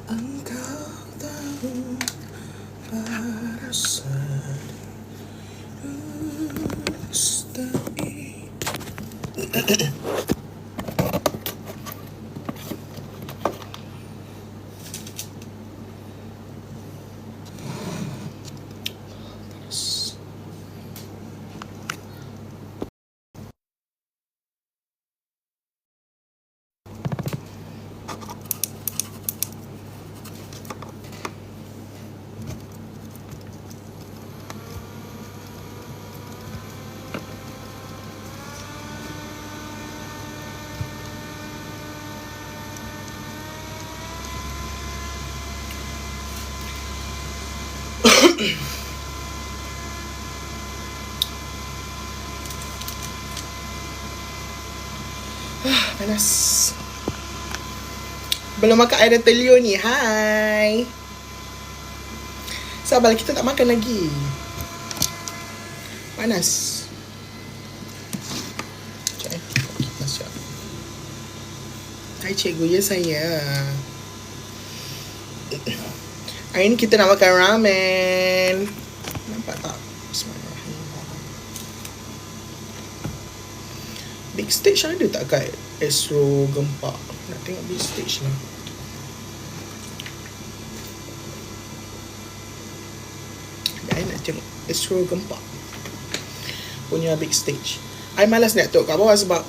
Engkau tahu perasaan mustahil. Panas. Belum makan air dan telur ni. Hai. Sabar, kita tak makan lagi. Panas. Sekejap kita siap. Hai cikgu, ya saya. Hari ni kita nak makan ramen. Nampak tak? Bismillahirrahmanirrahim. Big stage ada tak kat Astro Gempak? Nak tengok big stage lah. I nak tengok Astro Gempak punya big stage. I malas nak tengok kat bawah sebab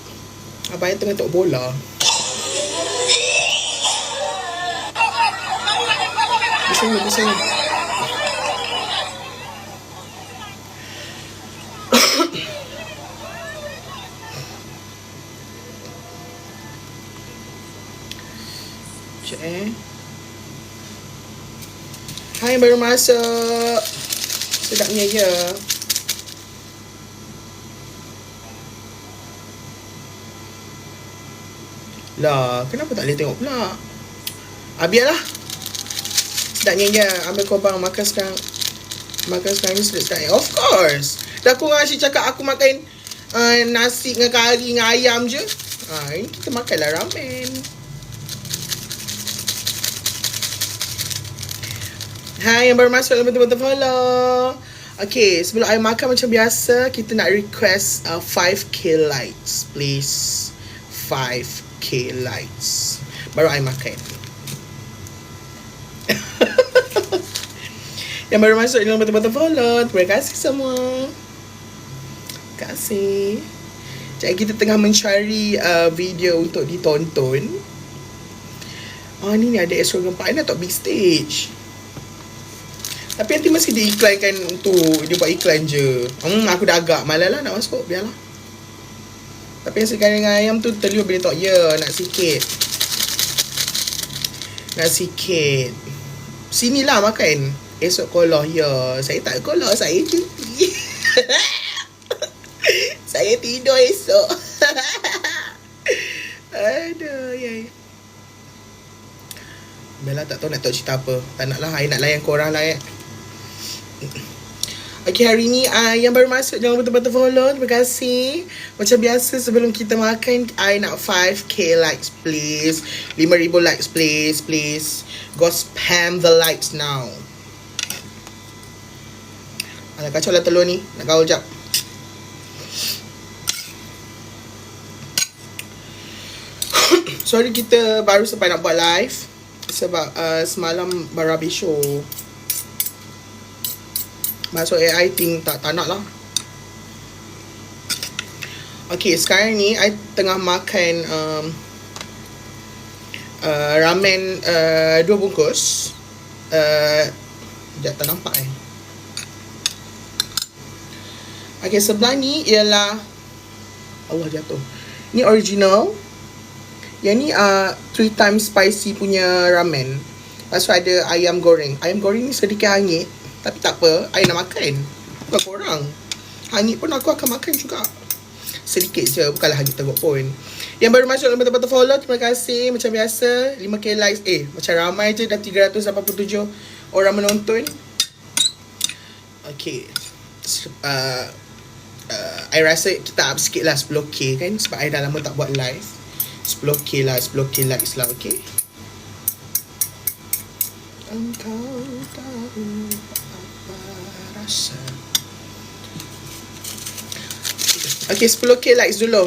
abang tengah tengok bola. Di sini. Hai, baru masuk. Sedapnya ya. Lah, kenapa tak boleh tengok pula? Biarlah. Sedapnya ya. Ambil korang makan sekarang. Makan sekarang ni sedap-sedap. Of course. Dah korang asyik cakap aku makan nasi dengan kari dengan ayam je. Ini kita makanlah ramen. Hai yang baru masuk, betul-betul follow. Okay, sebelum I makan macam biasa, kita nak request 5k likes, please. 5k likes. Baru I makan. Yang baru masuk, jangan betul-betul follow. Terima kasih semua. Terima kasih. Jadi kita tengah mencari video untuk ditonton. Ni ada Astro Gempak. Ini tak big stage. Tapi nanti mesti diiklankan untuk dia buat iklan je. Aku dah agak malas lah nak masuk. Biarlah. Tapi yang sekarang dengan ayam tu telur boleh tak? Ya, nak sikit. Nak sikit. Sinilah makan. Esok kolah. Ya, saya tak kolah. Saya cuti. Saya tidur esok. Aduh, ya. Bella tak tahu nak tahu cerita apa. Tak nak lah. I nak layan korang lah ya. Okay, hari ni yang baru masuk jangan betul-betul follow. Terima kasih. Macam biasa sebelum kita makan, I nak 5k likes please. 5,000 likes please. Go spam the likes now. Alah, kacau lah telur ni. Nak gaul jap. Sorry kita baru sampai nak buat live. Sebab semalam baru habis show. Masuk AI think tak nak lah. Okay, sekarang ni I tengah makan ramen 2 bungkus. Sekejap, tak nampak Okay, sebelah ni ialah Allah jatuh. Ni original. Yang ni 3 times spicy punya ramen. Lepas tu ada ayam goreng. Ayam goreng ni sedikit hangit. Tapi tak apa, I nak makan. Bukan korang. Hangit pun aku akan makan juga. Sedikit je, bukanlah hangit teruk pun. Yang baru masuk, betul-betul follow. Terima kasih. Macam biasa, 5k likes. Macam ramai je, dah 387 orang menonton. Okay. I rasa kita up sikit lah 10k kan. Sebab I dah lama tak buat live. 10k lah, 10k likes lah, okay. Engkau tahu apa rasa. Okay, 10k likes dulu.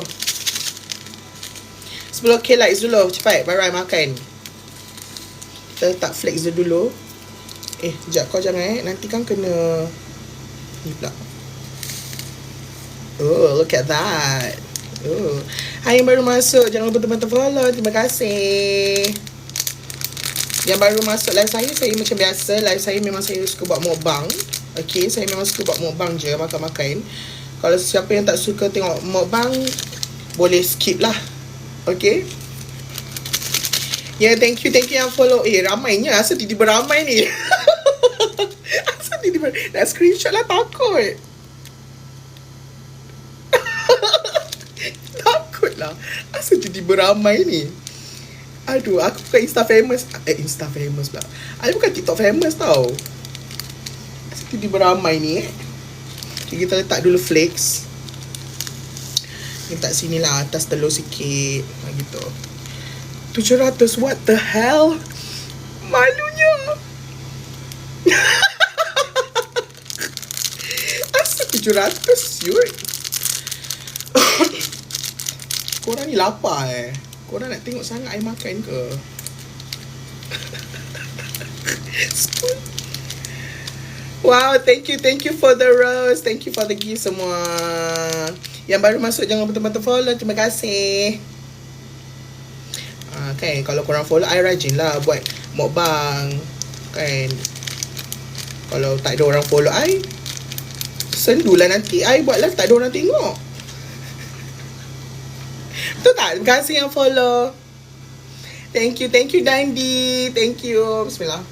10k likes dulu. Cepat, baru I makan. Kita letak flakes dia dulu. Sekejap, kau jangan nanti kan kena ni pula. Oh, look at that. Oh. Hai yang baru masuk, jangan lupa teman-teman follow. Terima kasih. Yang baru masuk live saya macam biasa. Live saya memang saya suka buat mukbang. Okay, saya memang suka buat mukbang je, makan-makan. Kalau siapa yang tak suka tengok mukbang, boleh skip lah. Okay. Ya, yeah, thank you yang follow. Ramainya. Asal tiba-tiba ramai ni. Asal tiba-tiba. Nak screenshot lah, takut. Takut lah. Asal tiba-tiba ramai ni. Aduh, aku bukan Insta famous. Insta famous pula. Aku bukan TikTok famous tau. Asal tiba-tiba ramai ni. Okay, kita letak dulu flakes. Letak sini lah, atas telur sikit. Gitu. 700, what the hell? Malunya. Asal 700, siut. Korang ni lapar Korang nak tengok sangat I makan ke? Wow, thank you for the rose. Thank you for the gift semua. Yang baru masuk jangan betul-betul follow. Terima kasih. Kan, kalau korang follow I rajin lah buat mukbang. Kan, kalau tak ada orang follow I, sendulah nanti I buat lah, tak ada orang tengok. Betul tak? Terima kasih yang follow. Thank you Dandi. Thank you. Bismillah.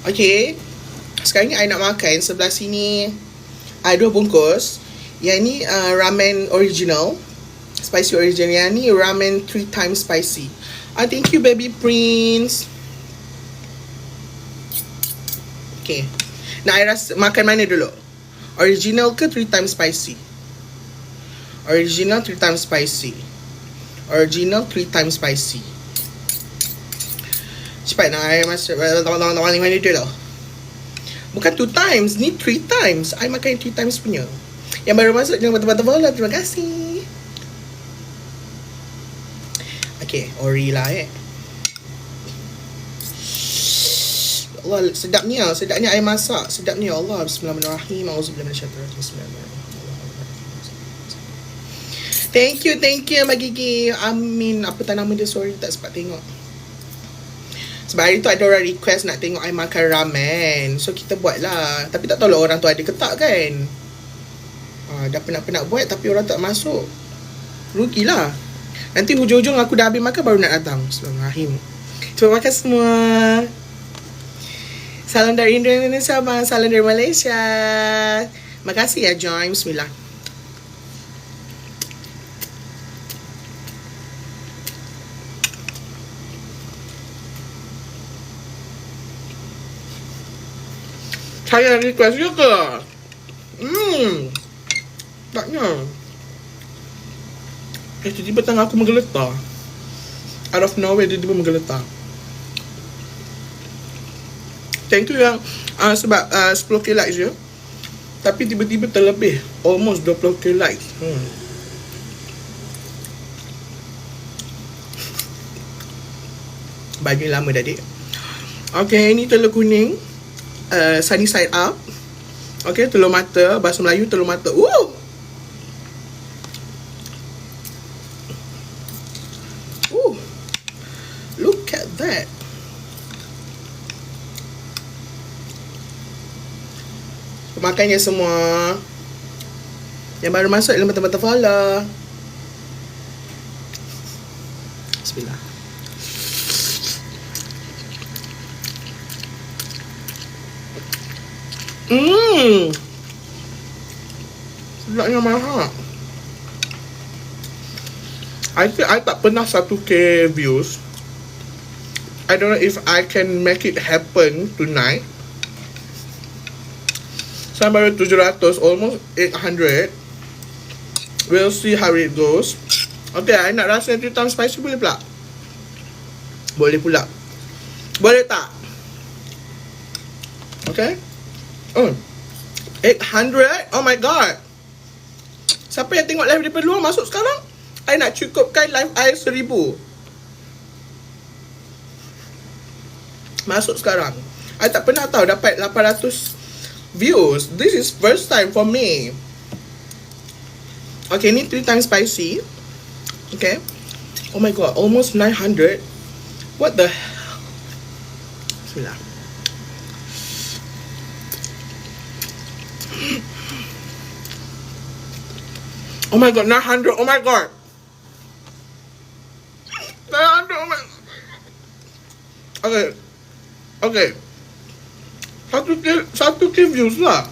Okay, sekarang ni I nak makan. Sebelah sini I 2 bungkus. Yang ni ramen original, spicy original. Yang ni ramen 3 times spicy. Thank you baby prince. Okay, nak I rasa makan mana dulu? Original ke 3 times spicy? Original 3 times spicy. Original 3 times spicy. Cepat nak I masuk. Tawang-tawang mana dia tau. Bukan 2 times, ni 3 times. I makan 3 times punya. Yang baru masuk jangan betul-betul follow. Terima kasih. Okay, ori lah Allah, sedapnya I masak. Sedapnya Allah. Bismillahirrahmanirrahim. Auzubillahi minasyaitanir rajim. Thank you Mbak Gigi. Amin. Apa tak nama dia? Sorry tak sempat tengok. Sebab hari tu ada orang request nak tengok I makan ramen. So kita buat lah. Tapi tak tahu lah orang tu ada ke tak kan. Dah penat-penat buat tapi orang tak masuk. Rugilah. Nanti hujung-hujung aku dah habis makan baru nak datang. Bismillahirrahmanirrahim. Terima kasih semua. Salam dari Indonesia, salam dari Malaysia. Makasih ya Joy. Bismillah. Saya request juga. Taknya. Tiba-tiba tangan aku menggeletar. Out of nowhere, tiba-tiba menggeletar. Thank you yang sebab 10k likes je. Tapi tiba-tiba terlebih. Almost 20k likes. Baju lama dah dek. Okay, ni telur kuning. Sunny side up. Okay, telur mata. Bahasa Melayu telur mata. Look at that. Makannya semua. Yang baru masuk dalam mata-mata follow. Bismillah. Sedapnya mahal. I think I tak pernah 1k views. I don't know if I can make it happen tonight. Saya baru 700, almost 800. We'll see how it goes. Okay, I nak rasa 3 times spicy boleh pula? Boleh pula. Boleh tak? Okay. Oh, 800. Oh my god. Siapa yang tengok live daripada luar masuk sekarang? I nak cukupkan live I 1000. Masuk sekarang. I tak pernah tahu dapat 800 views. This is first time for me. Okay, ni 3 times spicy. Okay. Oh my god, almost 900. What the hell? Bismillah. Oh my god, 900. Oh my god. 900. Oh my. Okay. Okay. 1K views lah.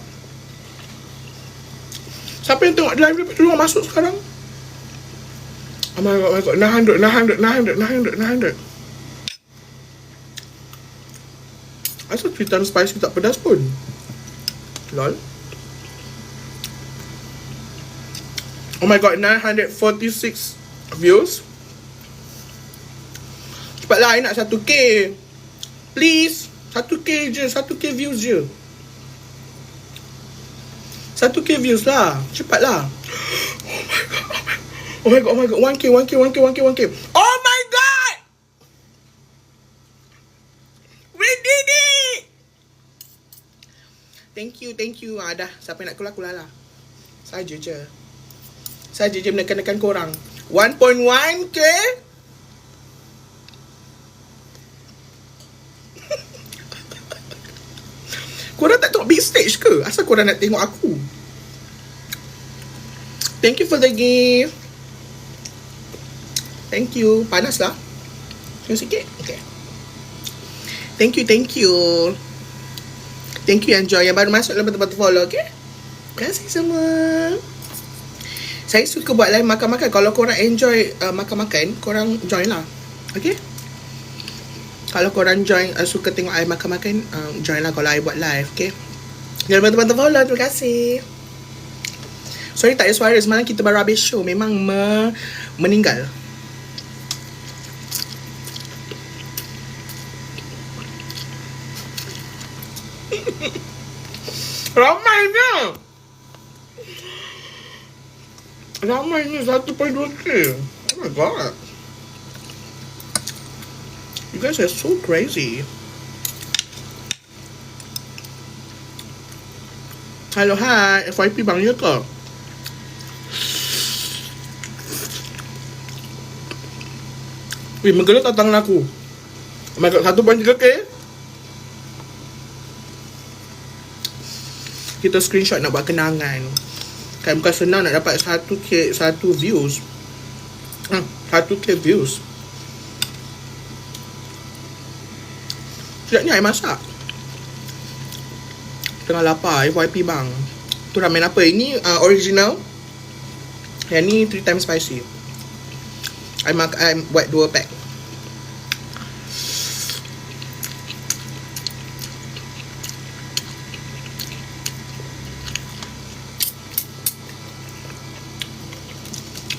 Siapa yang tengok live daripada luar masuk sekarang? Oh my god, 900. Asal 3 times spicy tak pedas pun. Lol. Oh my god, 946 views. Cepatlah, I nak 1K. Please. 1K je, 1K views je. 1K views lah. Cepatlah. Oh my god. 1K. Oh my god! We did it! Thank you. Dah, siapa nak keluar lah. Saja je menekan-nekan korang. 1.1K. Korang tak tengok big stage ke? Asal korang nak tengok aku? Thank you for the gift. Thank you. Panas lah. Tengok sikit. Okay. Thank you. Thank you, enjoy. Yang baru masuk dalam betul-betul follow, okay? Terima kasih semua. Saya suka buat live makan-makan. Kalau korang enjoy makan-makan, korang join lah. Okay? Kalau korang join, suka tengok I makan-makan, join lah kalau I buat live, okay? Jangan bantu-bantu follow, terima kasih. Sorry tak ada suara, semalam kita baru habis show. Memang meninggal. Ramainya 1.2K. Oh my god. You guys are so crazy. Hello, hi. FYP bang ya ke? Wih, menggelut tak tangan aku. Oh my god, 1.3K. Kita screenshot nak buat kenangan. Kan bukan senang nak dapat 1K, 1 views. 1K views. Sekejap ni I masak. Tengah lapar, FYP bang. Tu ramen apa? Ini original. Yang ni 3 times spicy. I buat 2 pack.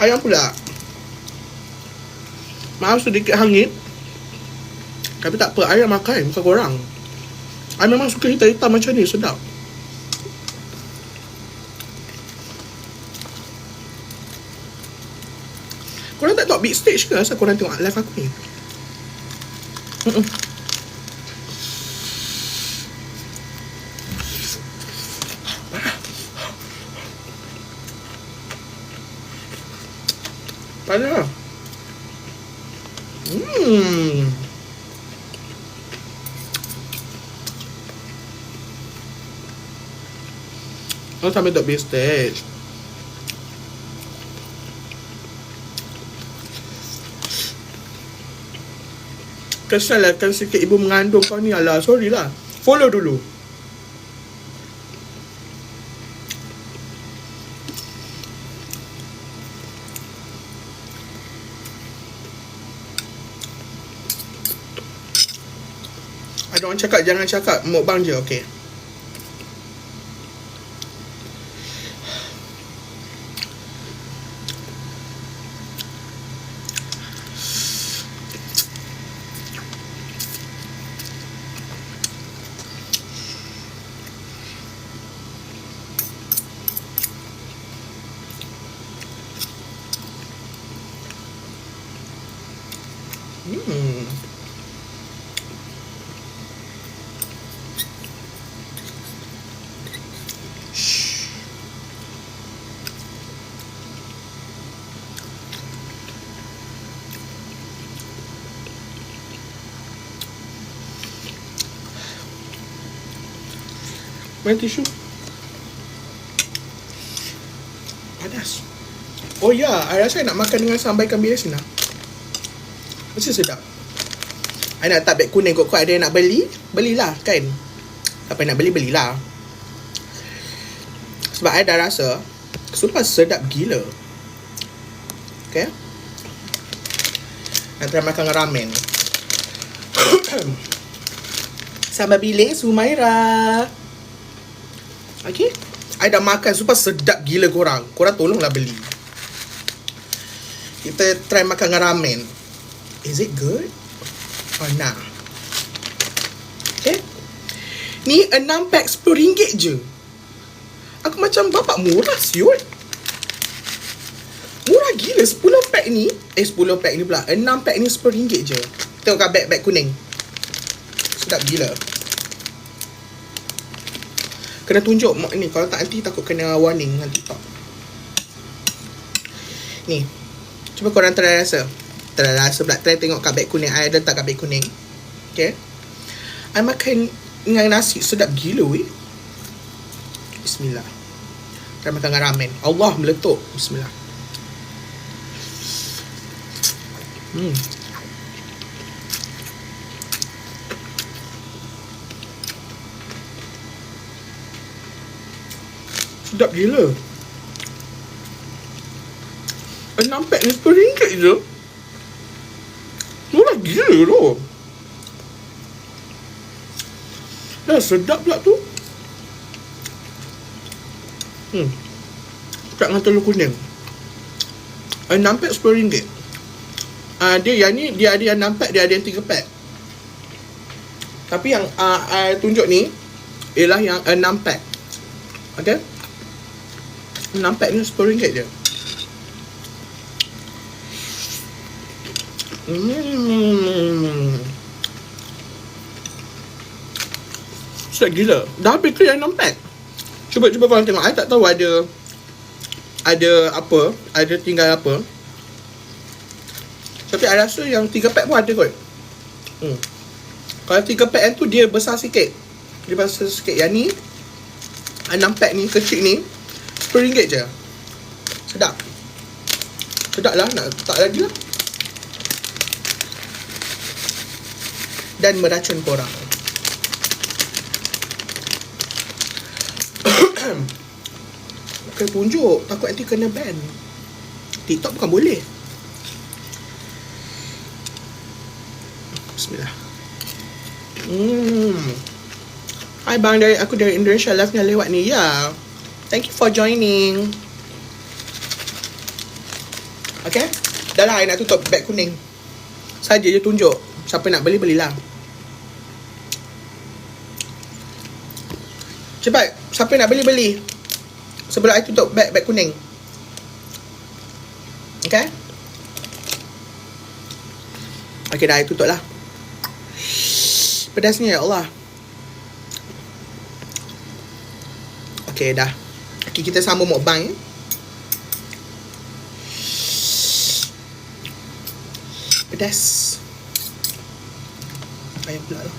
Ayam pula. Maaf sedikit hangit. Tapi tak apa, ayam makan, bukan korang. I memang suka hitam-hitam macam ni, sedap. Korang tak tengok big stage ke? Asal korang tengok live aku ni? Panas. Oh, sampai tak big stage. Kesal lah kan sikit ibu mengandung kau ni. Alah, sorry lah. Follow dulu. Ada orang cakap jangan cakap mukbang je, okay. Mana tisu? Panas. Oh ya, I rasa I nak makan dengan sambal ikan bilis ni lah. Mesti sedap. I nak letak beg kuning kot. Ada yang nak beli, belilah kan. Siapa yang nak beli, belilah. Sebab I dah rasa sumpah sedap gila. Okay. Nak try makan ramen. Sambal bilis Humaira. Okay. I dah makan sumpah sedap gila korang. Korang tolonglah beli. Kita try makan dengan ramen. Is it good? Or nah? Okay. Ni 6 pack RM10 je. Aku macam bapak murah siut. Murah gila. 10 pack ni 10 pack ni pula 6 pack ni RM10 je. Tengok kat bag kuning. Sedap gila. Kena tunjuk ni. Kalau tak nanti takut kena warning nanti tak. Ni. Cuba korang try rasa. Try rasa pula. Try tengok kat bag kuning. I ada letak kat bag kuning. Okay. I makan dengan nasi. Sedap gila weh. Bismillah. Try makan dengan ramen. Allah meletup. Bismillah. Sedap gila. 6 pack ni RM10 je. Murah gila tu. Dah sedap pula tu. Tak dengan telur kuning. 6 pack RM10. Dia yang ni, dia ada yang 6 pack, dia ada yang 3 pack. Tapi yang I tunjuk ni ialah yang 6 pack. Okay. 6 pack ni RM10 je. Sedap gila. Dah habis ke yang 6 pack? Cuba korang tengok. I tak tahu ada apa, ada tinggal apa. Tapi I rasa yang 3 pack pun ada kot. Kalau 3 pack yang tu dia besar sikit. Dia besar sikit. Yang ni 6 pack ni kecil ni RM10 je. Sedap. Sedap lah. Nak tak lagi lah. Dan meracun korang. Kena tunjuk. Takut nanti kena ban. TikTok bukan boleh. Bismillah. Hai bang, aku dari Indonesia. Live ni lewat ni. Ya. Thank you for joining. Okay. Dah lah, I nak tutup beg kuning. Saja je tunjuk. Siapa nak beli, belilah. Cepat. Siapa nak beli, beli. Sebelum I tutup beg kuning. Okay. Okay dah, I tutup lah. Pedasnya ya Allah. Okay dah. Okay, kita sambung mukbang ya. Pedas. Ayam pula lah.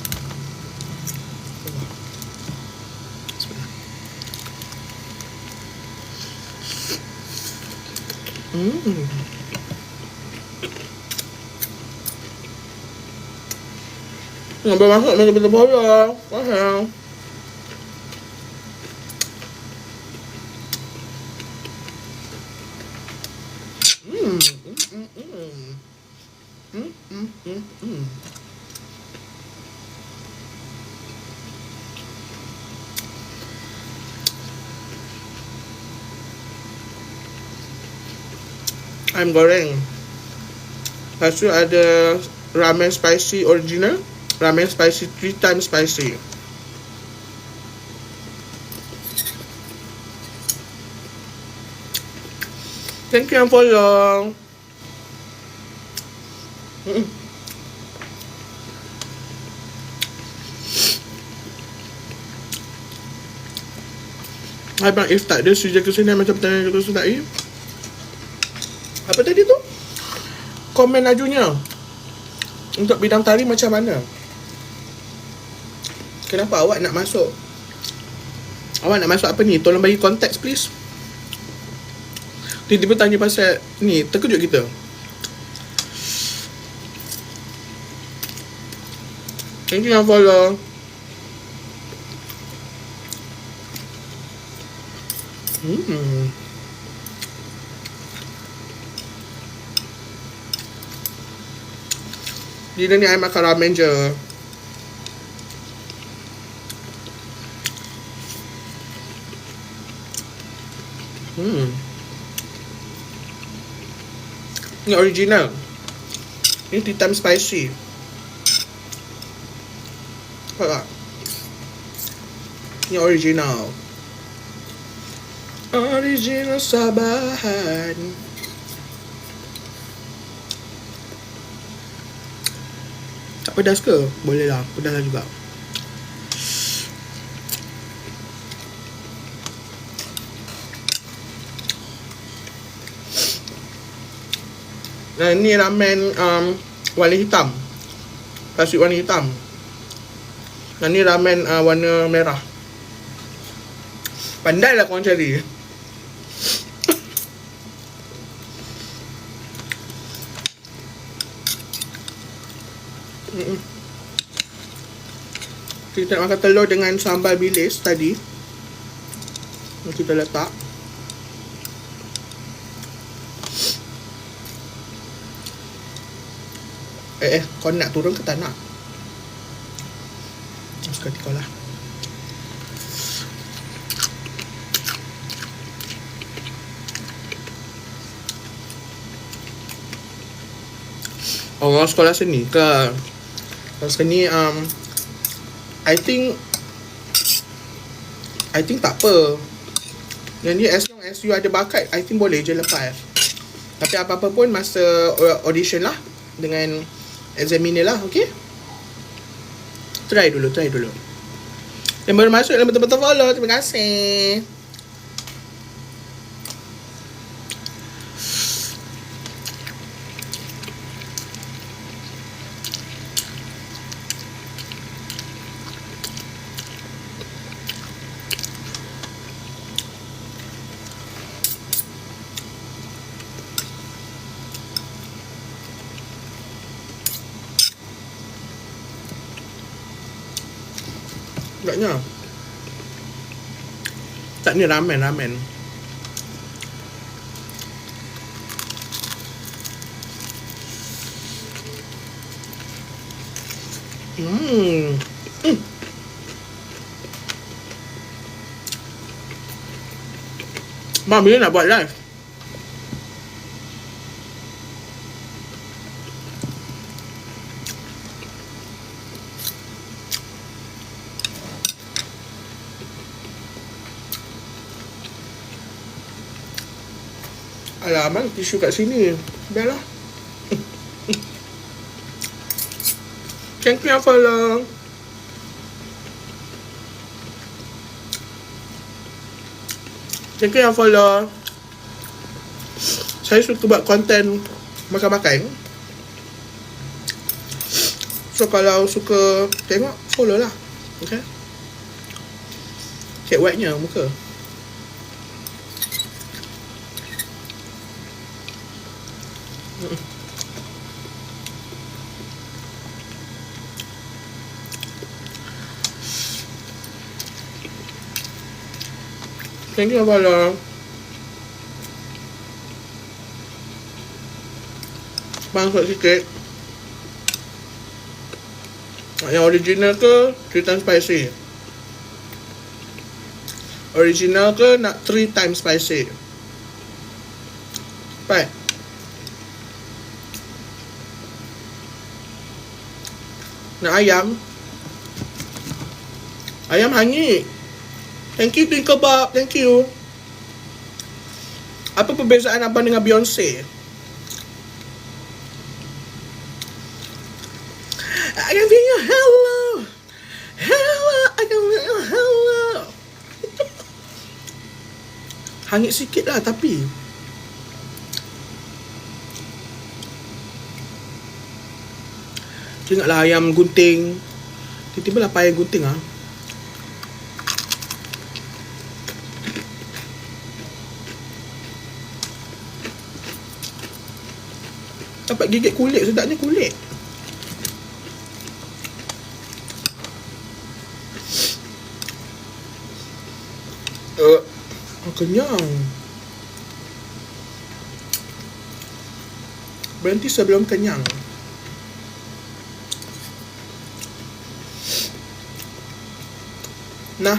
Ngambil masuk macam betul bola. Mahal. Ayam goreng. Lepas tu ada ramen spicy original. Ramen spicy 3 times spicy. Thank you yang follow. Hai bang, if tak ada sujud kesini macam pertanyaan ke tak ya? Apa tadi tu? Komen lajunya. Untuk bidang tari macam mana? Kenapa awak nak masuk Awak nak masuk apa ni? Tolong bagi konteks please. Tiba-tiba tanya pasal ni, terkejut kita. Thank you yang follow. Dia ni I makan ramen je. Ni original. Ini hitam spicy. Nampak tak? Ni original. Original Sabahan. Tak pedas ke? Boleh lah, pedas lah juga. Dan ni ramen warna hitam. Nasi warna hitam. Dan ni ramen warna merah. Pandai lah korang cari. Kita nak makan telur dengan sambal bilis tadi. Kita letak. Kau nak turun ke tak nak? Suka hati kau lah. Orang sekolah seni ke? Sekolah seni I think tak apa. Yang ni as long as you ada bakat, I think boleh je lepas. Tapi apa-apa pun masa audition lah dengan examiner lah, okay? Try dulu. Yang baru masuk yang betul-betul follow, terima kasih. Agaknya tak, ni ramen. Mak bila nak buat live? Alah, abang tisu kat sini. Biarlah. Thank you yang follow. Saya suka buat konten makan-makan. So kalau suka tengok, follow lah. Okay. Cake white-nya muka. Thank you follow. Bangsat sikit. Yang original ke 3 times spicy? Original ke nak 3 times spicy? Baik. Nak ayam? Ayam hangit. Thank you Twinkle Bob. Thank you. Apa perbezaan abang dengan Beyonce? I can feel your hello. I can feel your hello. Hangit sikit lah tapi ingatlah ayam gunting. Tiba-tiba lapar ayam gunting lah. Dapat gigit kulit, sedapnya kulit. Kenyang. Berhenti sebelum kenyang. Nah,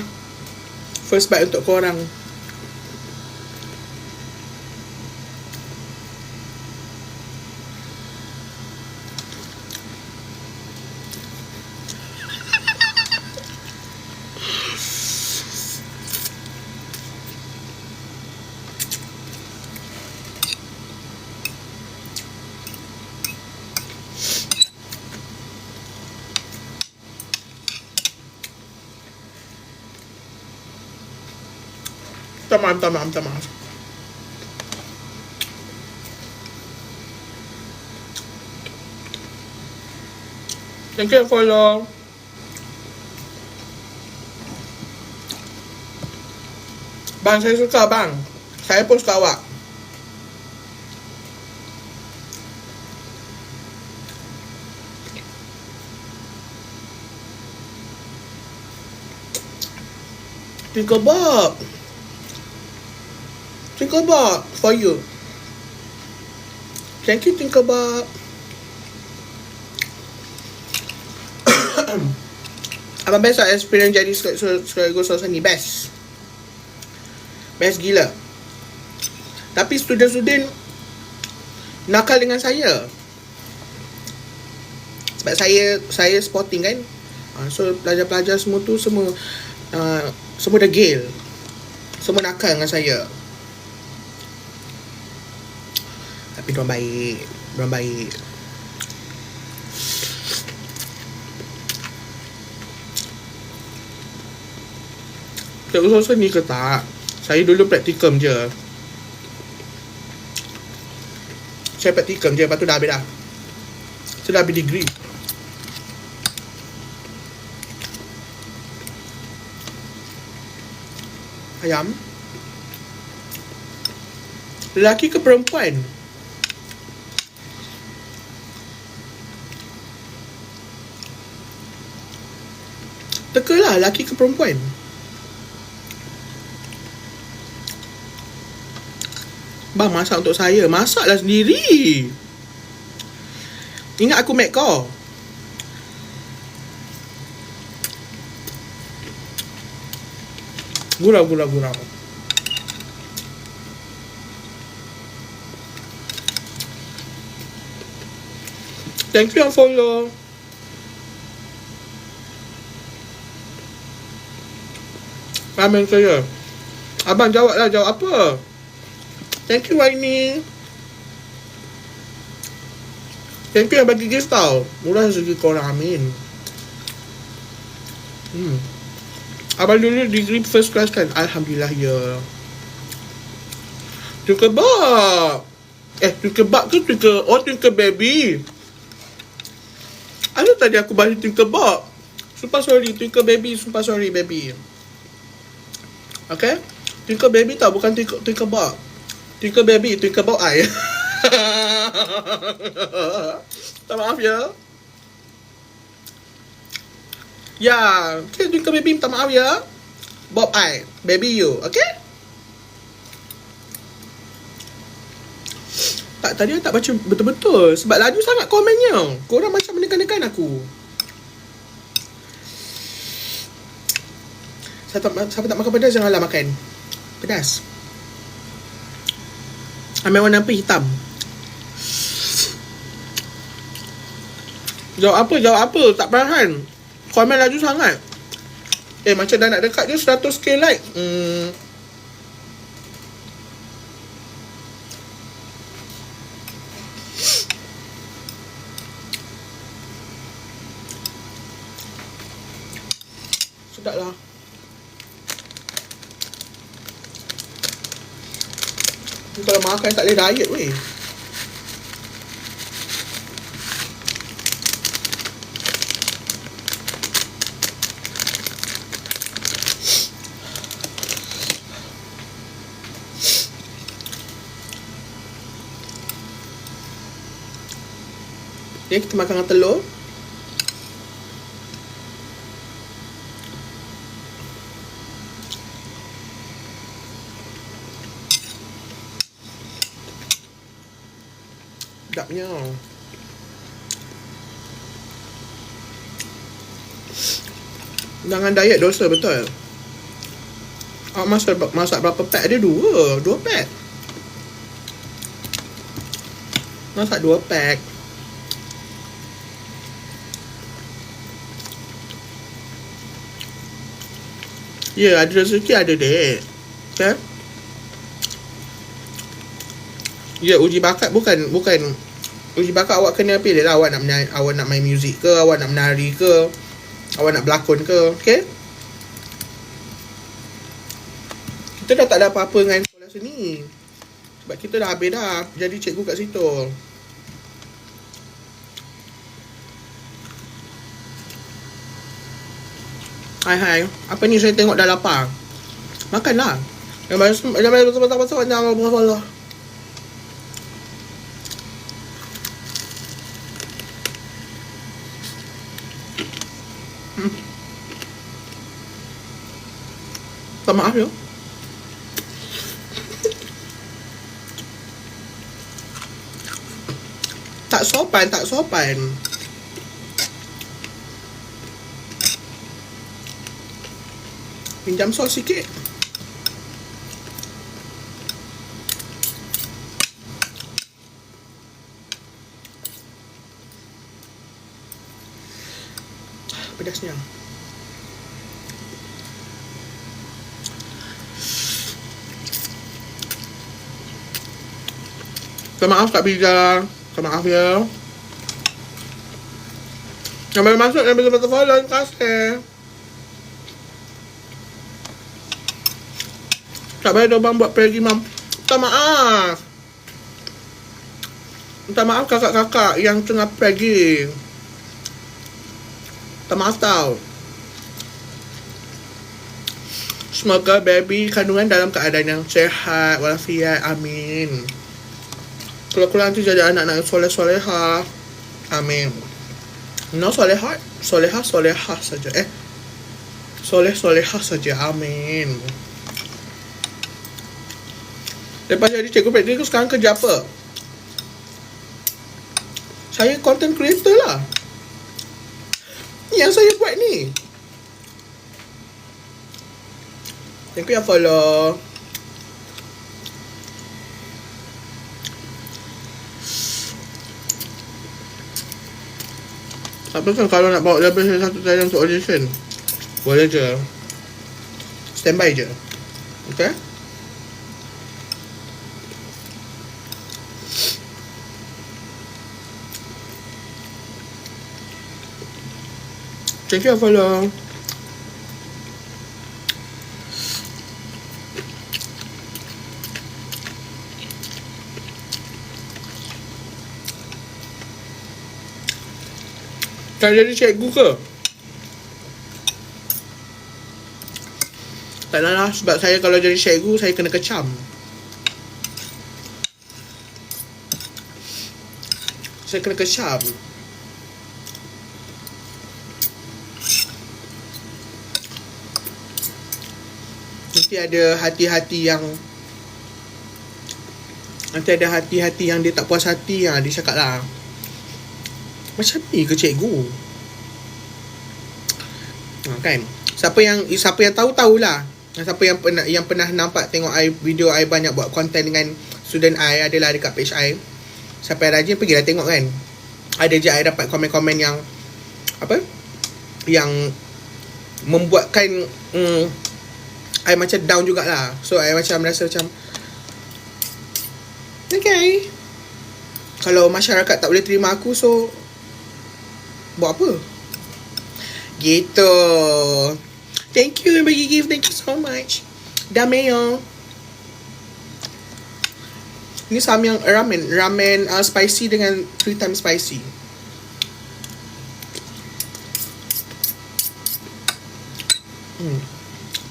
first bite untuk korang. Minta maaf. Thank you for follow. Bang, saya suka bang. Saya pun suka awak. Twinkle Bob for you. Thank you, Twinkle Bob. Abang best lah experience jadi sekaligus ni. Best gila. Tapi student nakal dengan saya. Sebab saya sporting kan. So pelajar-pelajar semua tu semua degil. Semua nakal dengan saya. Tapi diorang baik. Cikgu seni ke tak? Saya dulu praktikum je. Lepas tu dah habis dah. Saya dah habis degree. Ayam. Lelaki ke perempuan? Teka lah, lelaki ke perempuan? Bang, masak untuk saya. Masaklah sendiri. Ingat aku make kau. Gurau. Thank you yang follow. Ramen saya. Abang jawab apa? Thank you Waini. Thank you yang bagi gift tau. Murah segi korang, amin. Abang dulu degree first class kan? Alhamdulillah ya. Twinkle Bob. Twinkle Bob ke Twinkle? Oh, Twinkle Baby. Ada tadi aku balik Twinkle Bob. Sumpah sorry Twinkle Baby. Sumpah sorry baby. Okay? Twinkle Baby tau, bukan Twinkle Bob. Twinkle Baby, Twinkle Bob I. Tak maaf ya. Ya, okay, Twinkle Baby minta maaf ya. Bob I, baby you, okay? Tak, tadi tak baca betul-betul sebab laju sangat komennya. Korang macam menekan-nekan aku. Siapa tak makan pedas janganlah makan pedas. Ambil warna apa? Hitam. Jawab apa? Tak perasan. Komen laju sangat. Macam dah nak dekat je 100k like. Sedap lah. Kalau makan tak boleh diet weh. Okay, kita makan dengan telur. Sedapnya. Jangan diet dosa, betul. Masak berapa pack dia? Dua pack. Masak 2 pack. Ya, ada rezeki ada dek. Okay? Ya, uji bakat bukan uji bakat awak kena pilih lah. Awak nak main muzik ke, awak nak menari ke, awak nak berlakon ke. Okay? Kita dah tak ada apa-apa dengan sekolah seni. Sebab kita dah habis dah jadi cikgu kat situ. Hai. Apa ni, saya tengok dah lapar. Makanlah. Jangan pasal-pasal jangan Allah. Tak maaf ya. Tak sopan. Pinjam sos sikit. Pedasnya. Maaf Kak Bija. Maaf ya. Yang baru masuk yang betul-betul follow, kasih. Tak payah dobang buat pergi mam. Minta maaf. Minta maaf kakak-kakak yang tengah pergi. Minta maaf tau. Semoga baby kandungan dalam keadaan yang sehat walafiat. Amin. Kalau nanti jadi anak-anak soleh-soleha. Amin. No soleha saja. Soleh-soleha saja. Amin. Lepas jadi cikgu praktikal, sekarang kerja apa? Saya content creator lah. Yang saya buat ni. Thank you yang follow. Apa kan kalau nak bawa level 1 tayang untuk audition, boleh je. Standby je. Okay? Thank you for follow. Tak jadi cikgu ke? Tak nak lah, sebab saya kalau jadi cikgu, saya kena kecam. Saya kena kecam. Nanti ada hati-hati yang dia tak puas hati. Dia cakap lah, macam ni ke cikgu? Kan? Siapa yang tahu-tahulah. Siapa yang pernah nampak tengok video I banyak buat konten dengan student I, adalah dekat page I. Siapa yang rajin pergilah tengok kan. Ada je I dapat komen-komen yang yang membuatkan I macam down jugalah. So I macam rasa macam, okay, kalau masyarakat tak boleh terima aku, so buat apa? Gitu. Thank you yang bagi gift. Thank you so much. Dameo. Ini samyang ramen spicy dengan 3 times spicy.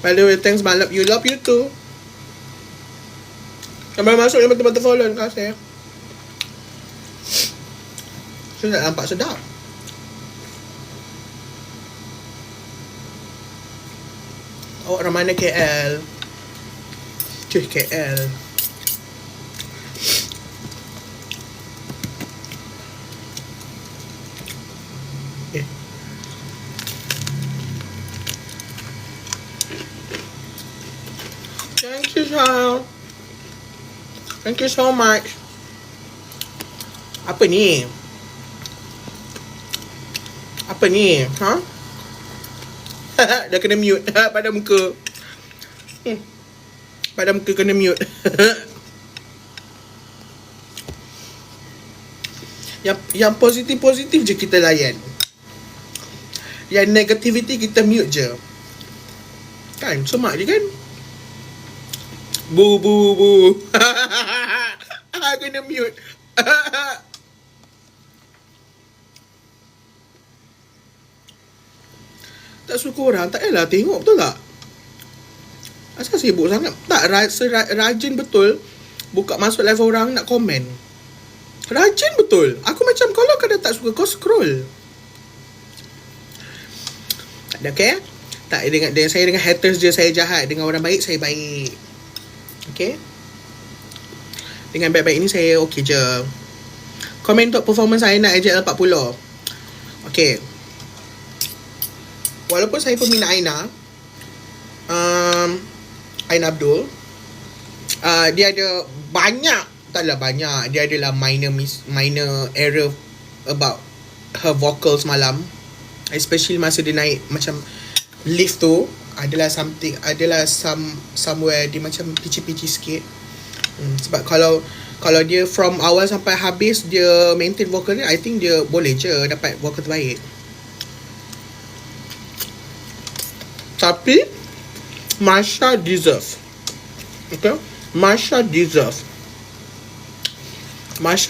By the way, thanks man. Love you too. Yang baru masuk yang betul-betul follow, kasih. Tu tak nampak sedap. Awak orang mana KL? Cuy KL. Thank you, Sean. Thank you so much. Apa ni? Apa ni? Ha? Dah kena mute pada muka. Pada muka kena mute. Yang positif-positif je kita layan. Yang negativity kita mute je. Kan? Semak je kan? Bu. Kena mute. Tak suka orang, tak payahlah tengok, betul tak? Asal sibuk sangat? Tak, rajin betul buka masuk live orang nak komen. Rajin betul. Aku macam kalau kau dah tak suka, kau scroll. Tak ada okay? Tak, dengan saya dengan haters je saya jahat. Dengan orang baik saya baik. Okay? Dengan baik-baik ni saya okay je. Komen untuk performance saya nak AJL 40. Okay. Walaupun saya peminat Aina, Aina Abdul, dia ada taklah banyak, dia adalah minor error about her vocal semalam, especially masa dia naik macam lift tu, adalah somewhere dia macam pici-pici sikit. Sebab kalau dia from awal sampai habis dia maintain vocal ni, I think dia boleh je dapat vocal terbaik. Tapi Masha deserve. Okay? Masha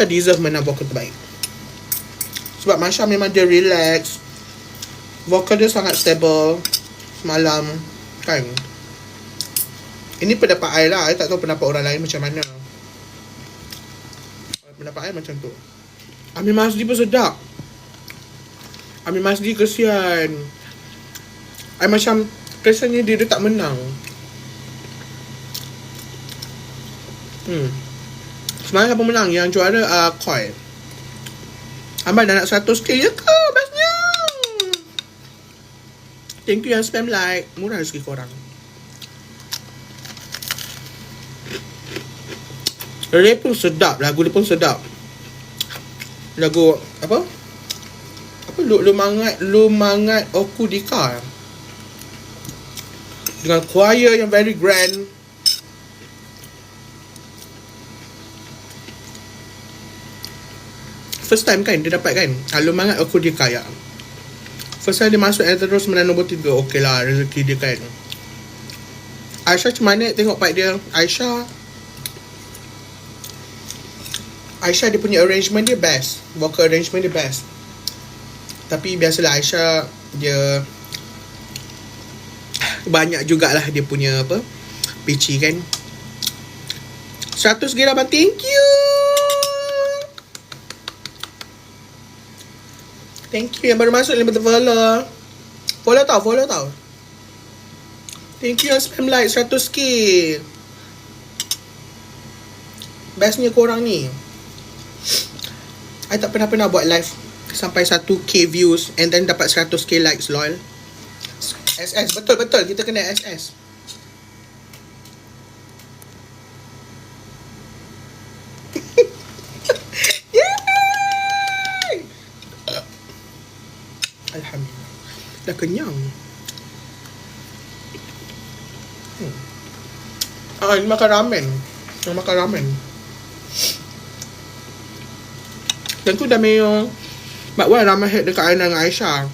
deserve menang vocal terbaik. Sebab Masha memang dia relax, vocal dia sangat stable semalam. Kan? Ini pendapat I lah. I tak tahu pendapat orang lain macam mana. Pendapat I macam tu. Amir Masdi pun sedap. Amir Masdi kesian. I macam kesannya dia tak menang. Sebenarnya siapa menang? Yang juara Koi. Ambil dah nak 100k je ke? Bestnya. Thank you yang spam like. Murah rezeki korang. Dia pun sedap. Lagu dia pun sedap. Lagu apa? Lu mangat Oku Dika. Dengan choir yang very grand. First time kan dia dapat kan? Lu mangat Oku Dika ya. First time dia masuk terus menang nombor 3. Okay lah, rezeki dia kan. Aisyah macam mana tengok part dia? Aisyah dia punya arrangement dia best. Vocal arrangement dia best. Tapi biasalah Aisyah dia banyak jugalah dia punya apa, pitchy kan. 100 gila bang. Thank you. Thank you yang baru masuk yang betul follow. Follow tau. Thank you yang spam like 100k. Bestnya korang ni. I tak pernah buat live sampai 1k views and then dapat 100k likes lol. SS betul kita kena SS. Yay! Alhamdulillah. Dah kenyang. Ini makan ramen. Dan tu dah mayo. But why ramai head dekat Aina dengan Aisyah?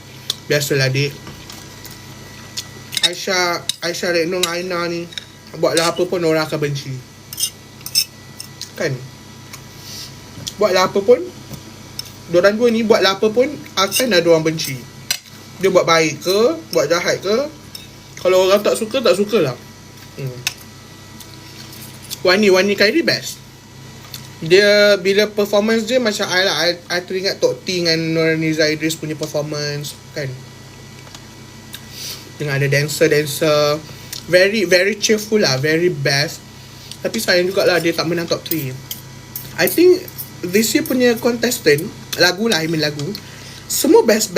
Biasalah dik. Aisyah Rekno dengan Aina ni buatlah apa pun orang akan benci. Kan? Buatlah apa pun, diorang dua ni buatlah apa pun akan ada orang benci. Dia buat baik ke, buat jahat ke, kalau orang tak suka lah. Wani Khairi best. Dia bila performance dia macam I lah, I teringat Tok T dengan Nurhaniza Idris punya performance kan. Dengan ada dancer very very cheerful lah, very best. Tapi sayang jugalah dia tak menang top 3. I think this year punya contestant lagu lah, I mean lagu semua best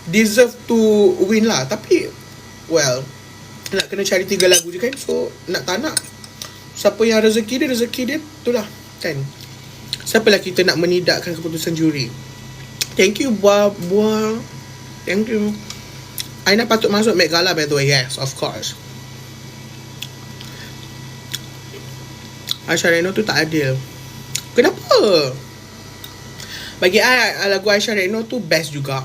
deserve to win lah. Tapi well, nak kena cari 3 lagu je kan. So nak tak nak, siapa yang rezeki dia itulah kan. Siapalah kita nak menidakkan keputusan juri. Thank you Buah. Thank you. Aina patut masuk Met Gala by the way. Yes, of course. Aisyah Reno tu tak adil. Kenapa? Bagi I lagu Aisyah Reno tu best juga.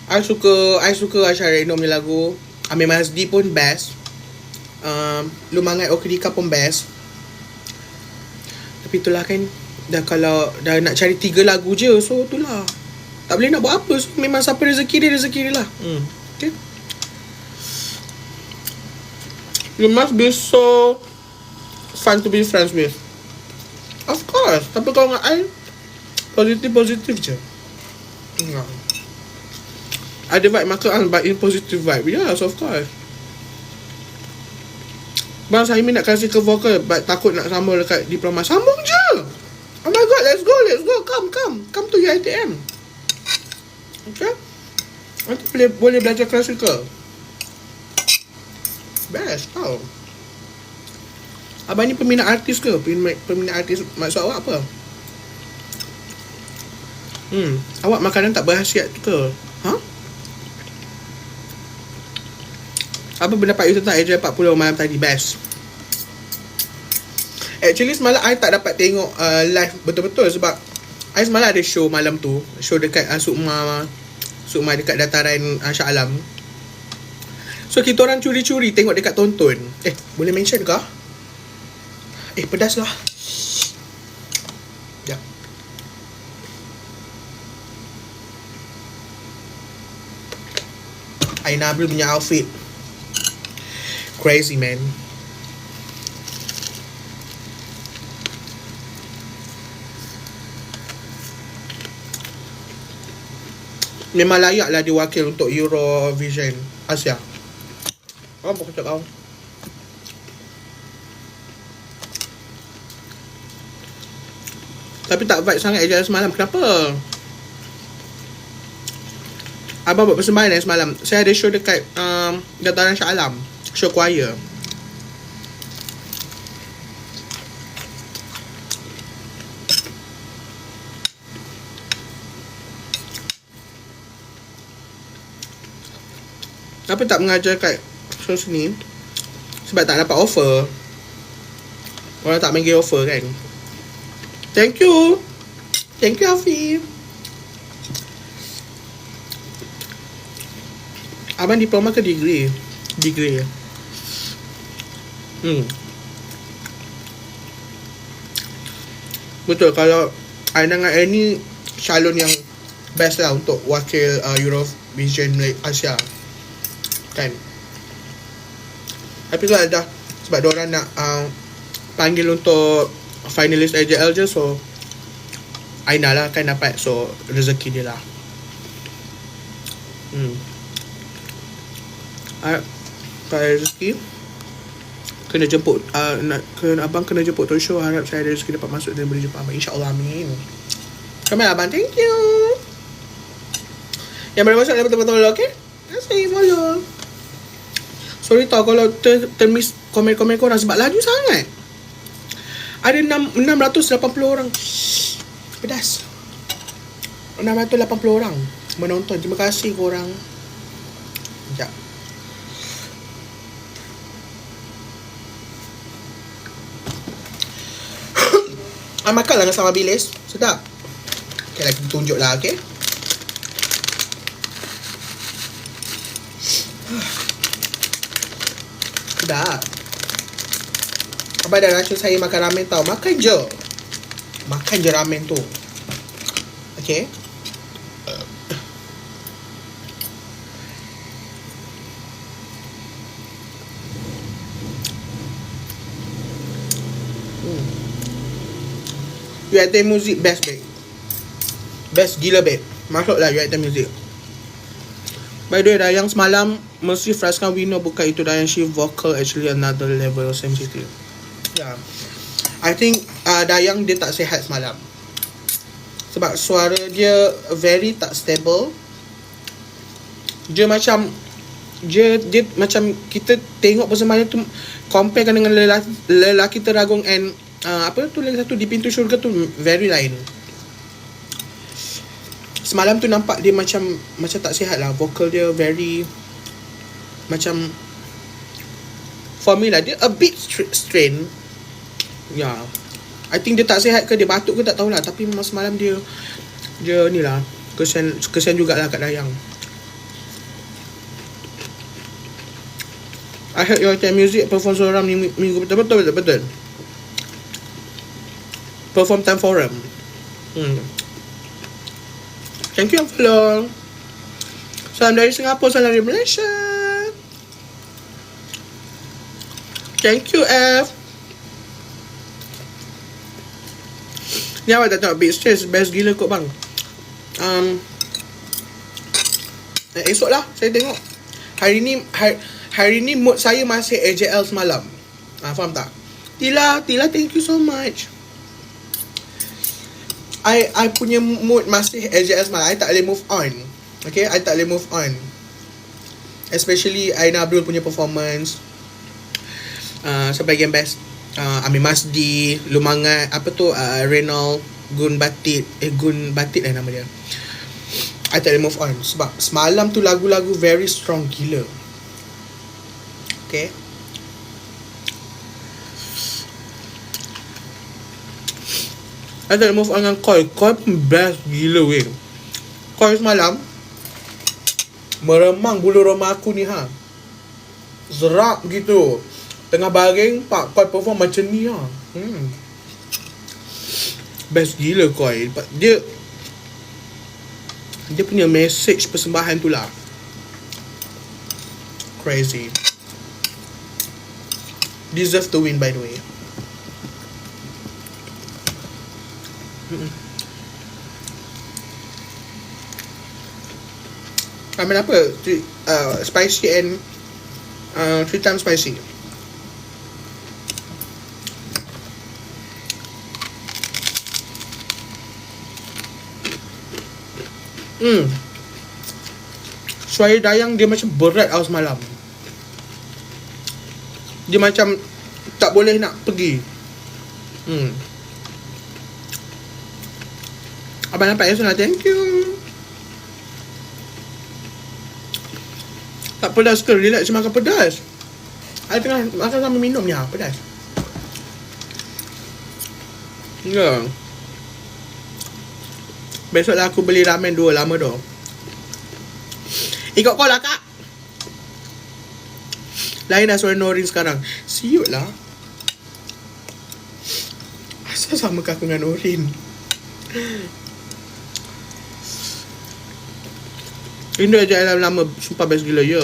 I suka Aisyah Reno punya lagu. Amir Mazdi pun best. Lumangai Okidika pun best. Tapi itulah kan, kalau dah nak cari 3 lagu je, so itulah tak boleh nak buat apa. So memang siapa rezeki dia lah. Okay. You must be so fun to be friends with. Of course. Tapi kalau dengan I, positif je. Ada vibe maka but in positive vibe. Yes, of course. Bang Saimin nak kasih ke vokal, but takut nak sambung dekat diploma. Sambung je. Oh my god, let's go. Come to UiTM. Okay. Nanti boleh belajar klasikal. Best tau. Abang ni peminat artis ke? Peminat artis, maksud awak apa? Awak makanan tak berkhasiat ke? Apa pendapat you tentang AJ 40 malam tadi? Best. Actually semalam I tak dapat tengok live betul-betul sebab I semalam ada show malam tu. Show dekat Sukma dekat dataran Shah Alam. So kita orang curi-curi tengok dekat tonton. Boleh mention ke? Pedas lah. Sekejap. Aina Abril punya outfit crazy man. Memang layak lah diwakil untuk Eurovision Asia. Apa aku cakap kau? Tapi tak vibe sangat je semalam. Kenapa? Abang buat persembahan semalam. Saya ada show dekat dataran Shah Alam. Show choir. Kenapa tak mengajar kat show sini? Sebab tak dapat offer. Orang tak bagi offer kan. Thank you Afif. Abang diploma ke degree? Degree. Betul, kalau I dengan Annie calon yang best lah untuk wakil Eurovision Asia kan. Tapi tu ada sebab diorang nak panggil untuk finalis AJL je, so Aina lah kan dapat, so rezeki dia lah. Kalau rezeki kena jemput abang kena jemput talk show. Harap saya ada rezeki dapat masuk dan boleh jumpa abang, insyaAllah, amin. Kamera abang, thank you. Yang boleh masuk dah betul-betul, okay? Terima kasih, follow. Sorry tau kalau termiss komen-komen korang sebab laju sangat. Ada 680 orang. Pedas. 680 orang menonton. Terima kasih korang. Sekejap. Makan lah sama bilis. Sedap. Okay, lagi tunjuk lah, okay? Sedap. Abang dah rasa saya makan ramen tau. Makan je ramen tu. Okay. UiT Music best babe. Best gila babe. Masuklah UiT Music. By the way, Dayang semalam mesti fraskan winner bukan itu Dayang. She vocal actually another level sensitive. Yeah, I think Dayang dia tak sihat semalam. Sebab suara dia very tak stable. Dia macam kita tengok persembahan tu comparekan dengan lelaki teragung and apa tu lagi satu di pintu syurga tu very lain. Semalam tu nampak dia macam tak sihat lah. Vocal dia very macam, for me lah, dia a bit strain. Yeah, I think dia tak sihat ke dia batuk ke tak tahulah. Tapi memang semalam dia ni lah, kesian jugalah kat Dayang. I heard your music perform seorang minggu betul. Perform time forum. Thank you yang follow. Salam dari Singapura, salam dari Malaysia. Thank you F. Ni awak tak tengok Big Stress, best gila kot bang. Esok lah saya tengok. Hari ni mood saya masih AJL semalam. Faham tak? Tila, thank you so much. I punya mood masih AJL semalam. I tak boleh move on. Okay, I tak boleh move on. Especially Aina Abdul punya performance. Sebagian best Amir Masdi, Lumangat, apa tu, Renal Gun Batit lah nama dia. I tak boleh move on. Sebab semalam tu lagu-lagu very strong gila. Okay, I tak boleh move on dengan Koi pun best gila weh. Koi semalam meremang bulu roma aku ni ha. Zerak gitu. Tengah baring Pak Koi perform macam ni ha. Best gila Koi. Dia punya message persembahan tu lah crazy. Deserve to win by the way. Ramen apa? Spicy and 3 times spicy. Suara Dayang dia macam berat tau semalam. Dia macam tak boleh nak pergi. Abang nampak ya Sona, thank you. Tak pedas ke? Relax je makan pedas. I tengah makan sambil minum ni ha, pedas. Ya. Besok lah aku beli ramen 2 lama dah. Ikut kau lah kak. Lain dah suara Norin sekarang. Siut lah. Asal sama aku dengan Norin? Indo AJL lama. Sumpah best gila ya.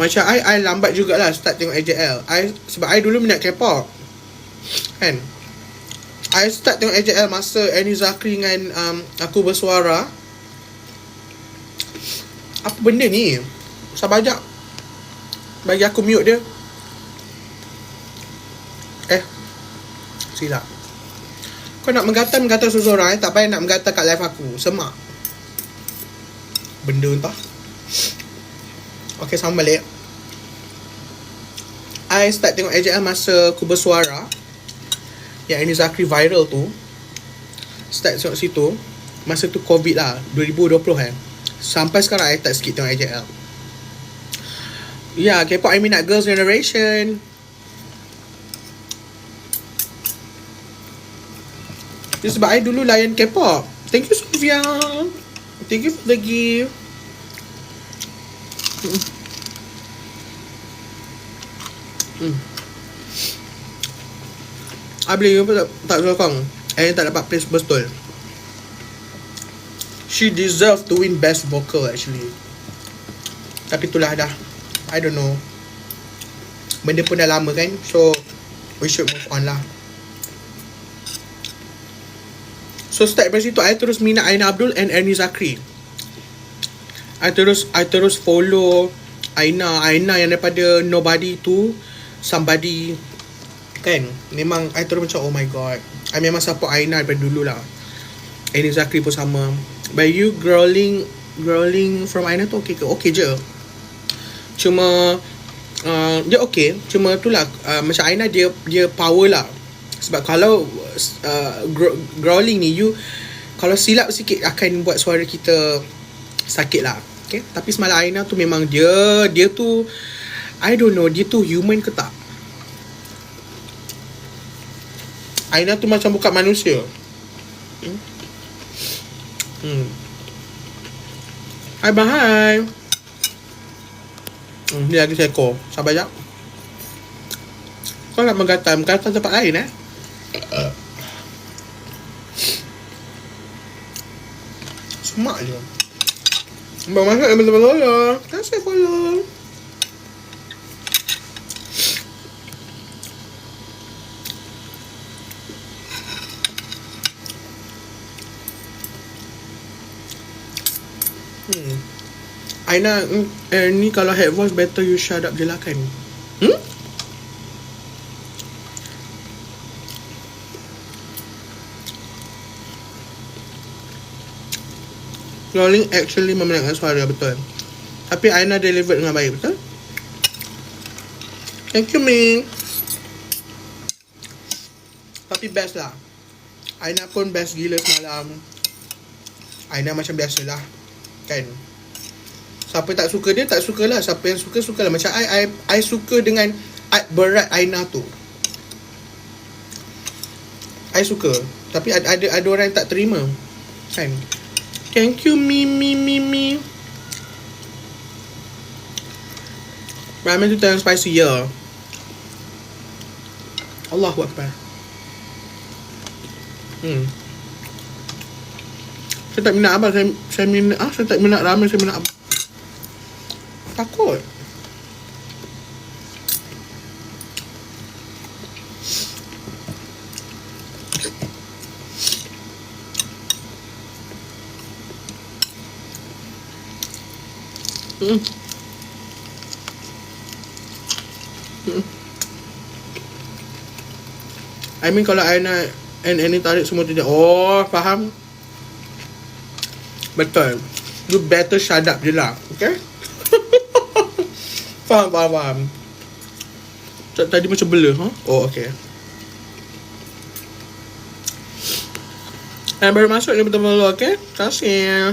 Macam I lambat jugalah start tengok AJL. Sebab I dulu minat K-pop kan. I start tengok AJL masa Annie Zakri dengan Aku Bersuara. Apa benda ni? Sabar sekejap. Bagi aku mute dia. Silap. Kau nak menggatal seseorang tak payah nak menggatal kat live aku. Semak. Benda entah. Okay, sama balik. I start tengok AJL masa Aku Bersuara. Yang ini Zakri viral tu. Start tengok situ. Masa tu COVID lah, 2020 kan. Sampai sekarang I tak skip tengok AJL. Ya, K-pop I minat Girls' Generation. Dia sebab I dulu layan K-pop. Thank you Sofia. Thank you for the gift. I beli apa tak sokong. Tak dapat place betul. She deserve to win best vocal actually. Tapi itulah dah, I don't know. Benda pun dah lama kan. So we should move on lah. So start dari situ, I terus minat Aina Abdul and Ernie Zakri. I terus follow Aina yang daripada nobody to somebody, kan. Memang I terus macam, oh my god, I memang support Aina daripada dulu lah. Ernie Zakri pun sama. But you growling from Aina tu okay je. Cuma dia okay. Cuma tu lah, macam Aina dia power lah. Sebab kalau growling ni, you kalau silap sikit akan buat suara kita sakit lah. Okay? Tapi semalam Aina tu memang dia tu, I don't know, dia tu human ke tak. Aina tu macam bukan manusia. Hai bahai. Dia lagi seekor. Sabar jap. Kau nak menggatal tempat lain semak je. Abang masak yang betul-betul lah. Kasih follow. Aina, ni kalau head voice better you shut up je lah kan. Rolling actually memenangkan suara, betul. Tapi Aina delivered dengan baik, betul. Thank you, Ming. Tapi best lah. Aina pun best gila semalam. Aina macam biasa lah, kan. Siapa tak suka dia, tak sukalah. Siapa yang suka, sukalah. Macam I suka dengan berat Aina tu. I suka. Tapi ada orang yang tak terima, kan. Thank you, me. Ramen tu terlalu spicy, ya. Allahu Akbar. Saya tak minat abang. Saya tak minat ramen. Saya minat abang. Takut. I mean kalau Aina and Annie tarik semua tu dia. Oh, faham. Betul. You better shut up je lah. Okay. Faham. Tadi macam bela, Oh, okay. Baru masuk ni betul-betul, okay? Terima kasih.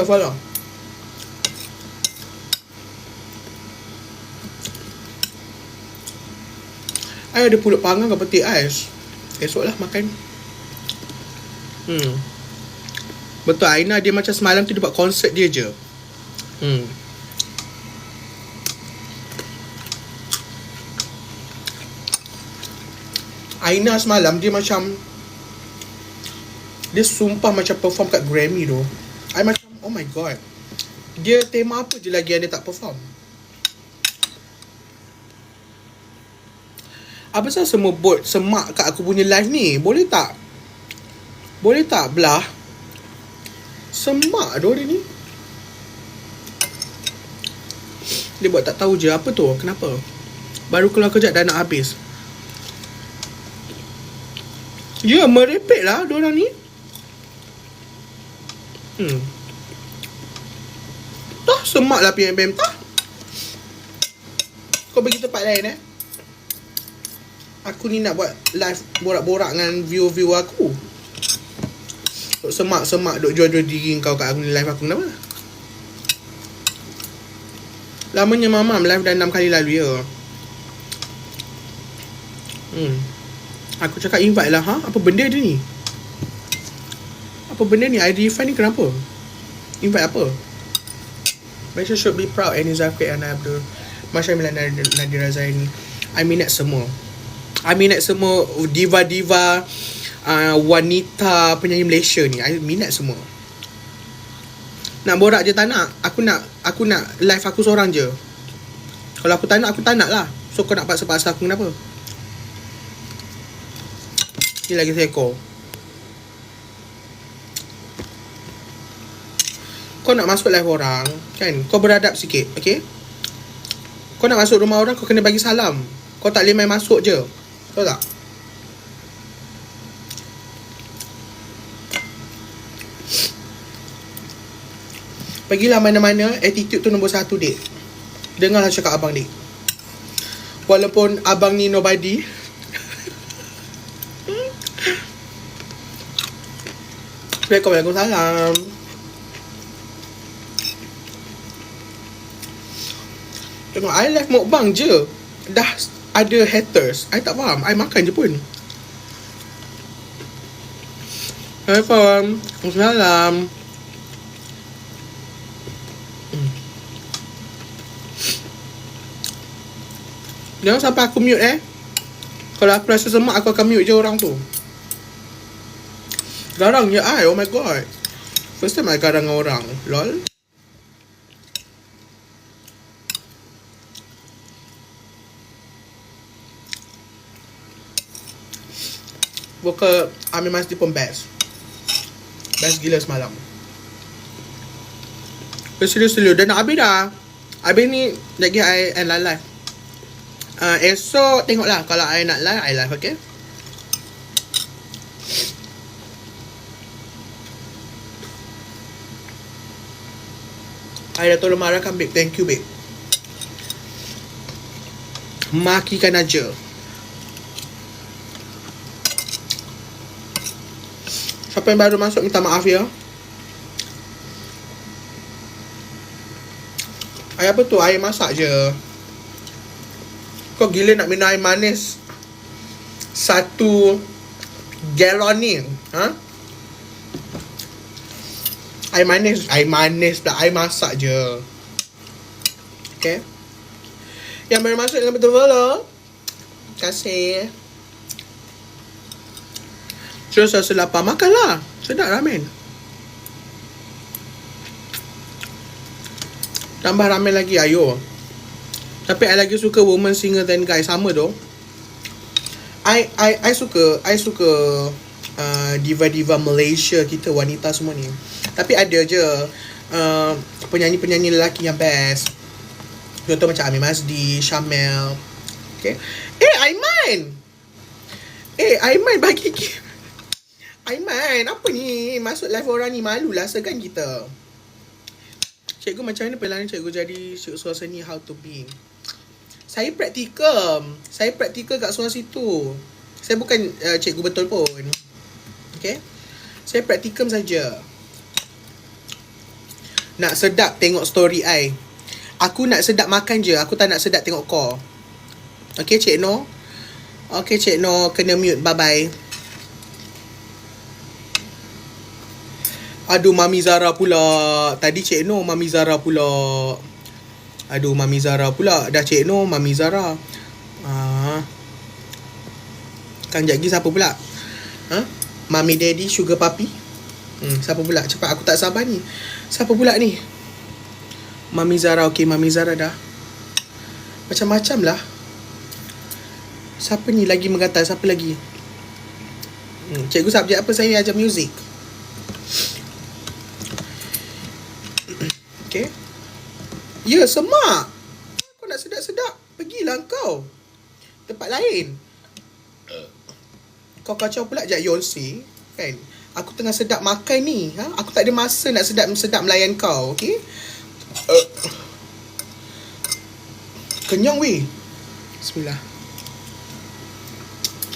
Follow. I ada pulut panggang ke petik ais. Esok lah makan. Betul, Aina dia macam semalam tu dia buat konsert dia je. Aina semalam dia macam, dia sumpah macam perform kat Grammy tu. I macam, oh my god, dia tema apa je lagi yang dia tak perform. Apa sebab semua bot semak kat aku punya live ni? Boleh tak belah? Semak doh dia ni. Dia buat tak tahu je. Apa tu? Kenapa? Baru keluar kejap dah nak habis. Ya, merepek lah diorang ni. Tah, semak lah PMBM. Tah, kau pergi tempat lain Aku ni nak buat live borak-borak dengan view aku. Duk semak-semak, duk jual-jual diri kau kat aku ni live aku, kenapa? Lamanya Mamam live dah 6 kali lalu ya. Aku cakap invite lah. Apa benda dia ni? Apa benda ni? ID Ifan ni kenapa? Invite apa? Malaysia should be proud. Ernie Zakri, Aina Abdul, Masya Milan, Nadira Zaini. I minat semua diva-diva, wanita penyanyi Malaysia ni. I minat semua. Nak borak je tak nak. Aku nak live aku seorang je. Kalau aku tak nak lah. So kau nak paksa-paksa aku kenapa? Ni lagi seekor. Kau nak masuk live orang kan, kau beradab sikit, okay? Kau nak masuk rumah orang, kau kena bagi salam. Kau tak boleh main masuk je. Tahu tak? Pergilah mana-mana, attitude tu nombor 1, dek. Dengarlah cakap abang, dek. Walaupun abang ni nobody. Waalaikumsalam. Tengok, I live mukbang je dah ada haters. I tak faham, I makan je pun. I faham. Waalaikumsalam. Jangan sampai aku mute Kalau aku rasa semak, aku akan mute je orang tu. Garang je I, oh my god. First time I garang orang, lol. Vocal Amir Masdi pun best. Best gila semalam. Serius dah nak habis dah. Habis ni lagi I live. Esok tengoklah, kalau I nak live, I live, okay? I dah tolong marahkan, babe. Thank you, babe. Makikan aja. Siapa yang baru masuk, minta maaf ya. Air apa tu? Air masak je. Kau gila nak minum air manis 1 galon ni, ha? Air manis dah. Air masak je. Okay. Yang baru masuk dengan betul-betul, terima kasih. Terus rasa lapar, makanlah. Sedap ramen. Tambah ramen lagi, ayo. Tapi I lagi suka woman singer than guy. Sama tu. I suka diva-diva Malaysia kita, wanita semua ni. Tapi ada je penyanyi-penyanyi lelaki yang best. Contoh macam Amir Masdi, Syamel. Okay. Aiman bagi Aiman, apa ni? Masuk live orang ni, malulah, segan kita. Cikgu macam mana pelajaran cikgu jadi cikgu suara seni, how to be? Saya praktikal kat suara situ. Saya bukan cikgu betul pun. Okay. Saya praktikum saja. Nak sedap tengok story I. Aku nak sedap makan je. Aku tak nak sedap tengok kau. Okay, Cik No? Okay, Cik No. Kena mute. Bye-bye. Aduh, Mami Zara pula. Tadi Cik No, Mami Zara pula. Aduh, Mami Zara pula. Dah Cik No, Mami Zara. Kang Jagi siapa pula? Mami Daddy, Sugar Papi. Siapa pula? Cepat, aku tak sabar ni. Siapa pula ni? Mami Zara. Okay, Mami Zara dah. Macam-macam lah. Siapa ni lagi menggatal? Siapa lagi? Cikgu subjek apa saya ajar muzik? Okay. Ya, semak. Kau nak sedap-sedap, pergilah kau tempat lain. Kau kacau pula je Yonsei, kan? Aku tengah sedap makan ni, Aku tak ada masa nak sedap-sedap melayan kau, okay? Kenyang weh. Bismillah.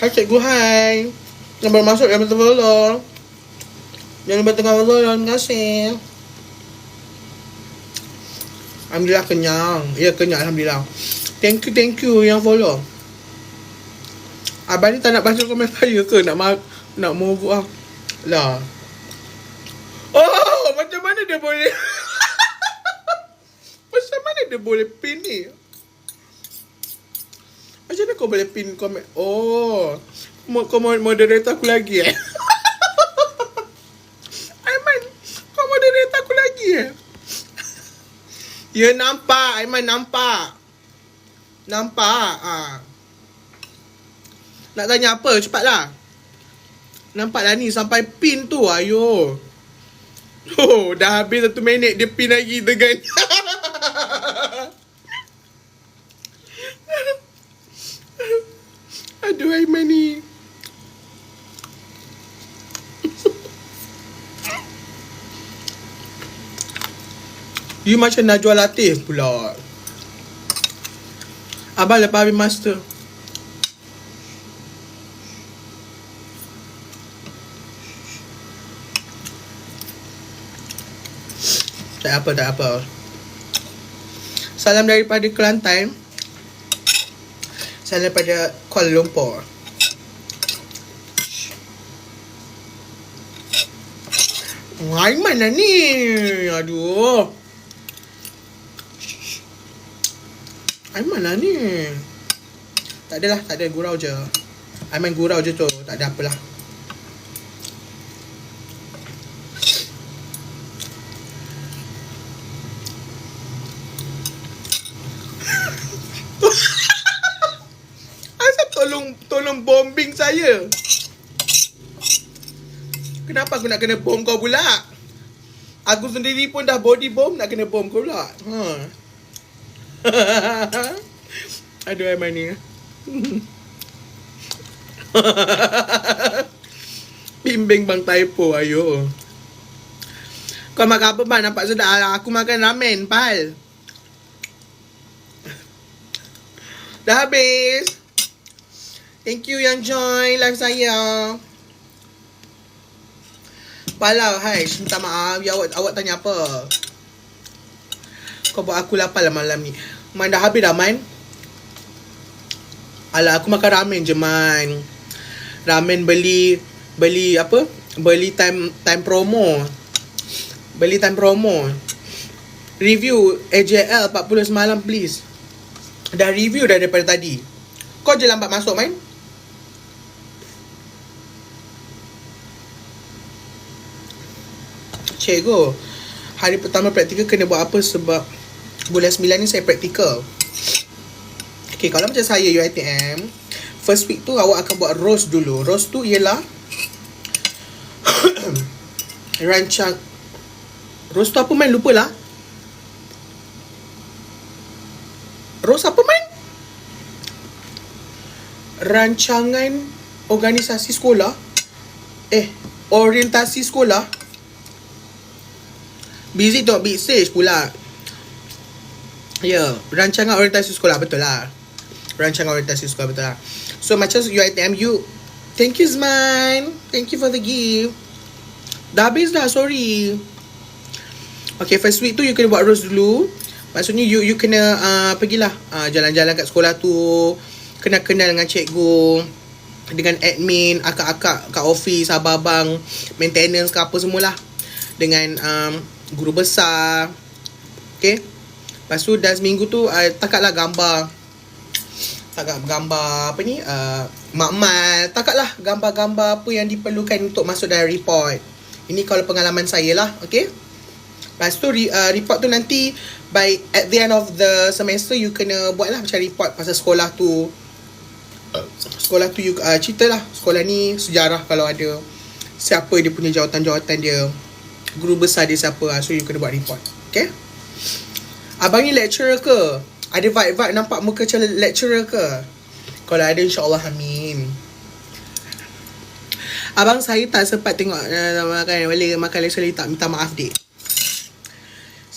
Hai cikgu, hai. Yang baru masuk, yang betul-betul. Yang betul-betul, terima kasih. Alhamdulillah kenyang. Ya, kenyang, alhamdulillah. Thank you yang follow. Abang ni tak nak baca komen saya ke? Nak mogok lah. Oh, macam mana dia boleh macam mana dia boleh pin ni? Macam mana kau boleh pin komen? Oh, kau moderator aku lagi Aiman, kau moderator aku lagi Ya, nampak. Aiman nampak. Nampak? Nak tanya apa? Cepatlah. Nampak dah ni sampai pin tu. Ayo. Oh, dah habis 1 minit dia pin lagi dengan. Aduh, Aiman ni. Dia macam Najwa Latif pula. Abang lepas habis master. Tak apa. Salam daripada Kelantan. Salam daripada Kuala Lumpur. Aiman lah ni. Aduh. Aiman lah ni. Tak ada gurau je. Aiman gurau je tu. Tak ada apalah. Tolong bombing saya. Kenapa aku nak kena bom kau pula? Aku sendiri pun dah body bomb, nak kena bom kau pula. Aduh, Aiman ni. Bimbing bang typo, ayo. Kau makan apa bang? Nampak sedap lah. Aku makan ramen, pal. Dah habis. Thank you yang join live saya. Palau, hai. Minta maaf. Ya, awak tanya apa? Kau buat aku lapar lah malam ni. Man, dah habis dah, Man. Alah, aku makan ramen je, Man. Ramen beli apa? Beli time promo. Beli time promo. Review AJL 40 semalam, please. Dah review dah daripada tadi. Kau je lambat masuk, Man. Cikgu, hari pertama praktikal kena buat apa sebab bulan 9 ni saya praktikal. Okay, kalau macam saya UiTM, first week tu awak akan buat roast dulu. Roast tu ialah rancang. Roast tu apa, Man? Lupa lah. Roast apa, Man? Rancangan organisasi sekolah. Orientasi sekolah. Busy talk big stage pula. Ya, rancangan orientasi sekolah, betul lah. Rancangan orientasi sekolah, betul lah. So macam UiTM, thank you Zman. Thank you for the gift. Dah habis dah, sorry. Okay, first week tu you kena buat roast dulu. Maksudnya you kena pergilah jalan-jalan kat sekolah tu, kena kenal dengan cikgu, dengan admin, akak-akak kat office, abang-abang maintenance ke apa semualah, dengan guru besar. Okay. Lepas tu dah seminggu tu takatlah gambar apa ni, makmal, takatlah gambar-gambar apa yang diperlukan untuk masuk dalam report. Ini kalau pengalaman saya lah. Okay. Lepas tu report tu nanti at the end of the semester you kena buat lah macam report pasal sekolah tu. Sekolah tu you cerita lah sekolah ni, sejarah kalau ada, siapa dia punya jawatan-jawatan dia, guru besar dia siapa. So you kena buat report. Okay. Abang ni lecturer ke? Ada vibe nampak muka macam lecturer ke? Kalau ada, insyaAllah, amin. Abang saya tak sempat tengok makan lecturer, tak minta maaf dek.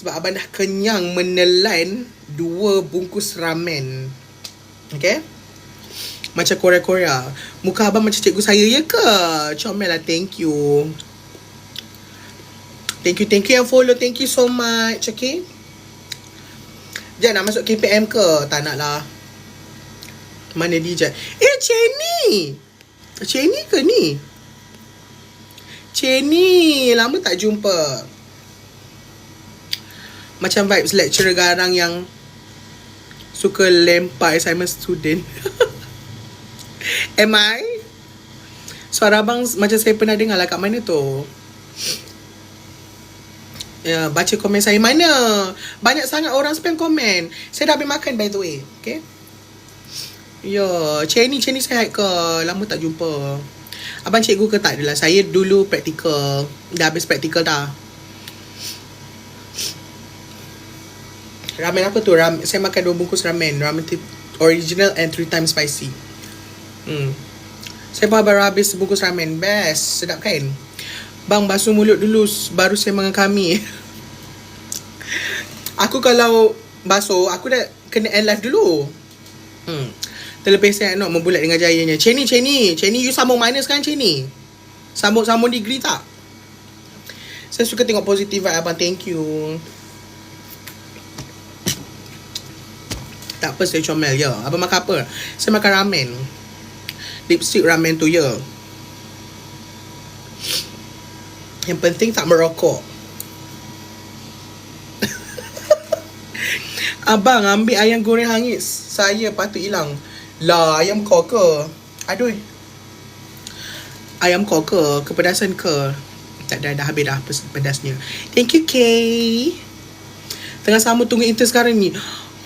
Sebab abang dah kenyang menelan 2 bungkus ramen. Okay. Macam Korea-Korea. Muka abang macam cikgu saya ya ke? Comel lah, thank you. Thank you yang follow. Thank you so much. Okay. Jad nak masuk KPM ke? Tak nak lah. Mana dia Jad? Chenny ke ni? Chenny, lama tak jumpa. Macam vibes lecturer garang yang suka lempar assignment student. Am I? Suara abang macam saya pernah dengar lah, kat mana tu? Ya, baca komen saya mana? Banyak sangat orang spam komen. Saya dah habis makan by the way. Okay. Ya, Chenny sihat ke? Lama tak jumpa. Abang cikgu ke tak adalah. Saya dulu praktikal. Dah habis praktikal dah. Ramen apa tu? Saya makan 2 bungkus ramen. Ramen original and 3 times spicy. Saya baru habis sebungkus ramen. Best. Sedap kan? Bang, basuh mulut dulu baru saya makan kami. Aku kalau basuh, aku dah kena end live dulu. Terlebih saya nak membulat dengan jayanya. Chenny, you sambung mana sekarang, Chenny? Sambung degree tak? Saya suka tengok positif vibe abang. Thank you. Tak apa, saya comel je. Abang makan apa? Saya makan ramen. Lipstick ramen tu je. Yang penting tak merokok. Abang ambil ayam goreng hangis. Saya patut hilang. Lah, ayam kau ke? Aduh. Ayam kau ke? Kepedasan ke? Tak, dah habis dah pedasnya. Thank you, Kay. Tengah sama tunggu intern sekarang ni. Oh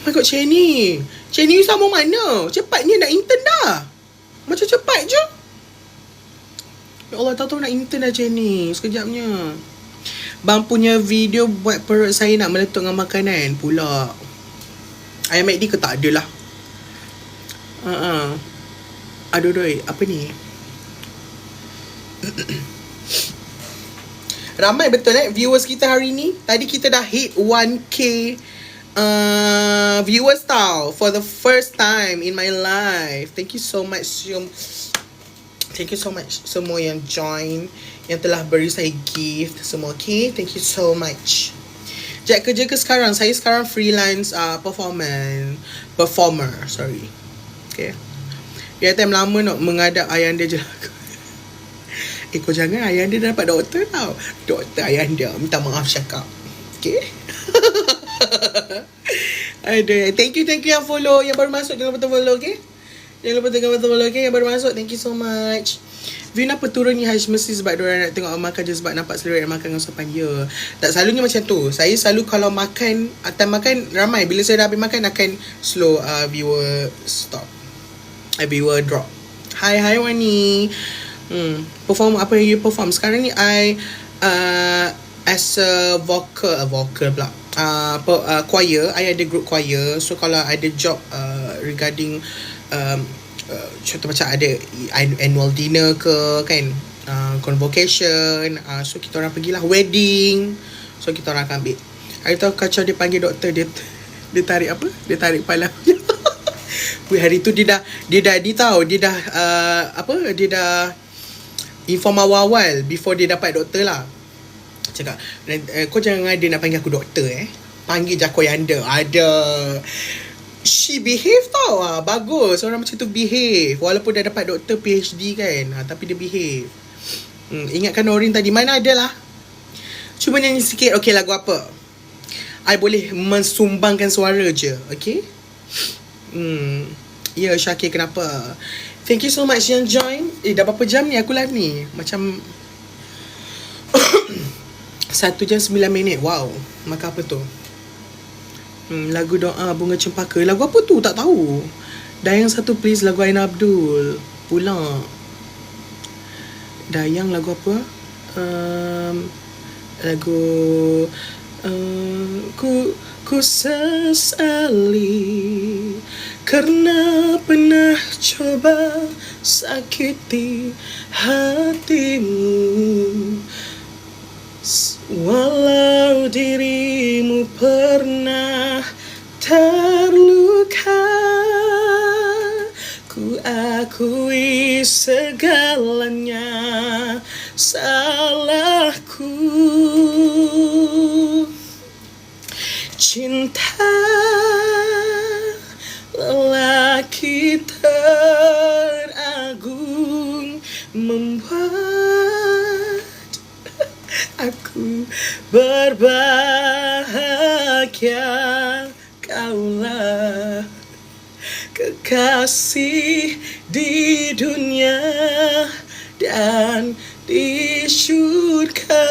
my god, Chenny, you sama mana? Cepatnya nak intern dah. Macam cepat je. Ya Allah, tahu nak intern dah, Chenny. Sekejapnya. Bang punya video buat perut saya nak meletup dengan makanan pula. Ayam McD ke tak ada lah. Aduh, apa ni? Ramai betul viewers kita hari ni. Tadi kita dah hit 1k viewers tau. For the first time in my life. Thank you so much semua yang join, yang telah beri saya gift semua. Okay, thank you so much. Jack kerja ke sekarang? Saya sekarang freelance performer. Sorry. Okay. Dia time lama nak mengadap Ayanda je. Kau jangan, Ayanda dah dapat doktor tau. Doktor Ayanda minta maaf cakap. Okay. Aduh, thank you yang follow. Yang baru masuk jangan lupa follow, okay? Jangan lupa follow, okay? Yang baru masuk, thank you so much. View apa turun ni Haj? Mesti sebab diorang nak tengok makan je, sebab nampak selera makan dengan sopan. Ya, tak selalunya macam tu. Saya selalu kalau makan, atau makan ramai, bila saya dah habis makan akan slow viewer stop, viewer drop. Hi Wani. Perform apa yang you perform sekarang ni? I as a vocal pula, choir. I ada group choir. So kalau ada job regarding contoh macam ada annual dinner ke kan, convocation, so kita orang pergilah wedding, so kita orang akan ambil. Hari tu kacau, dia panggil doktor, dia tarik apa? Dia tarik pala. Hari tu dia dah inform awal before dia dapat doktor lah. Cakap, kau jangan ada nak panggil aku doktor panggil je aku Ayanda. Ada. She behave tau. Bagus. Orang macam tu behave. Walaupun dah dapat doktor PhD kan, tapi dia behave. Ingatkan Norin tadi. Mana ada lah. Cuba nyanyi sikit. Okay, lagu apa? I boleh mensumbangkan suara je. Okay. Ya, Syakir, kenapa? Thank you so much yang join. Dah berapa jam ni aku live ni? Macam 1 jam 9 minit. Wow. Maka apa tu? Lagu doa bunga cempaka. Lagu apa tu? Tak tahu. Dan yang satu please, lagu Aina Abdul pula. Dayang lagu apa? Lagu ku sesali karena pernah coba sakiti hatimu, walau dirimu pernah terluka. Ku akui segalanya salahku. Cinta lelaki teragung membuat aku berbahagia. Kaulah kekasih di dunia dan di syurga.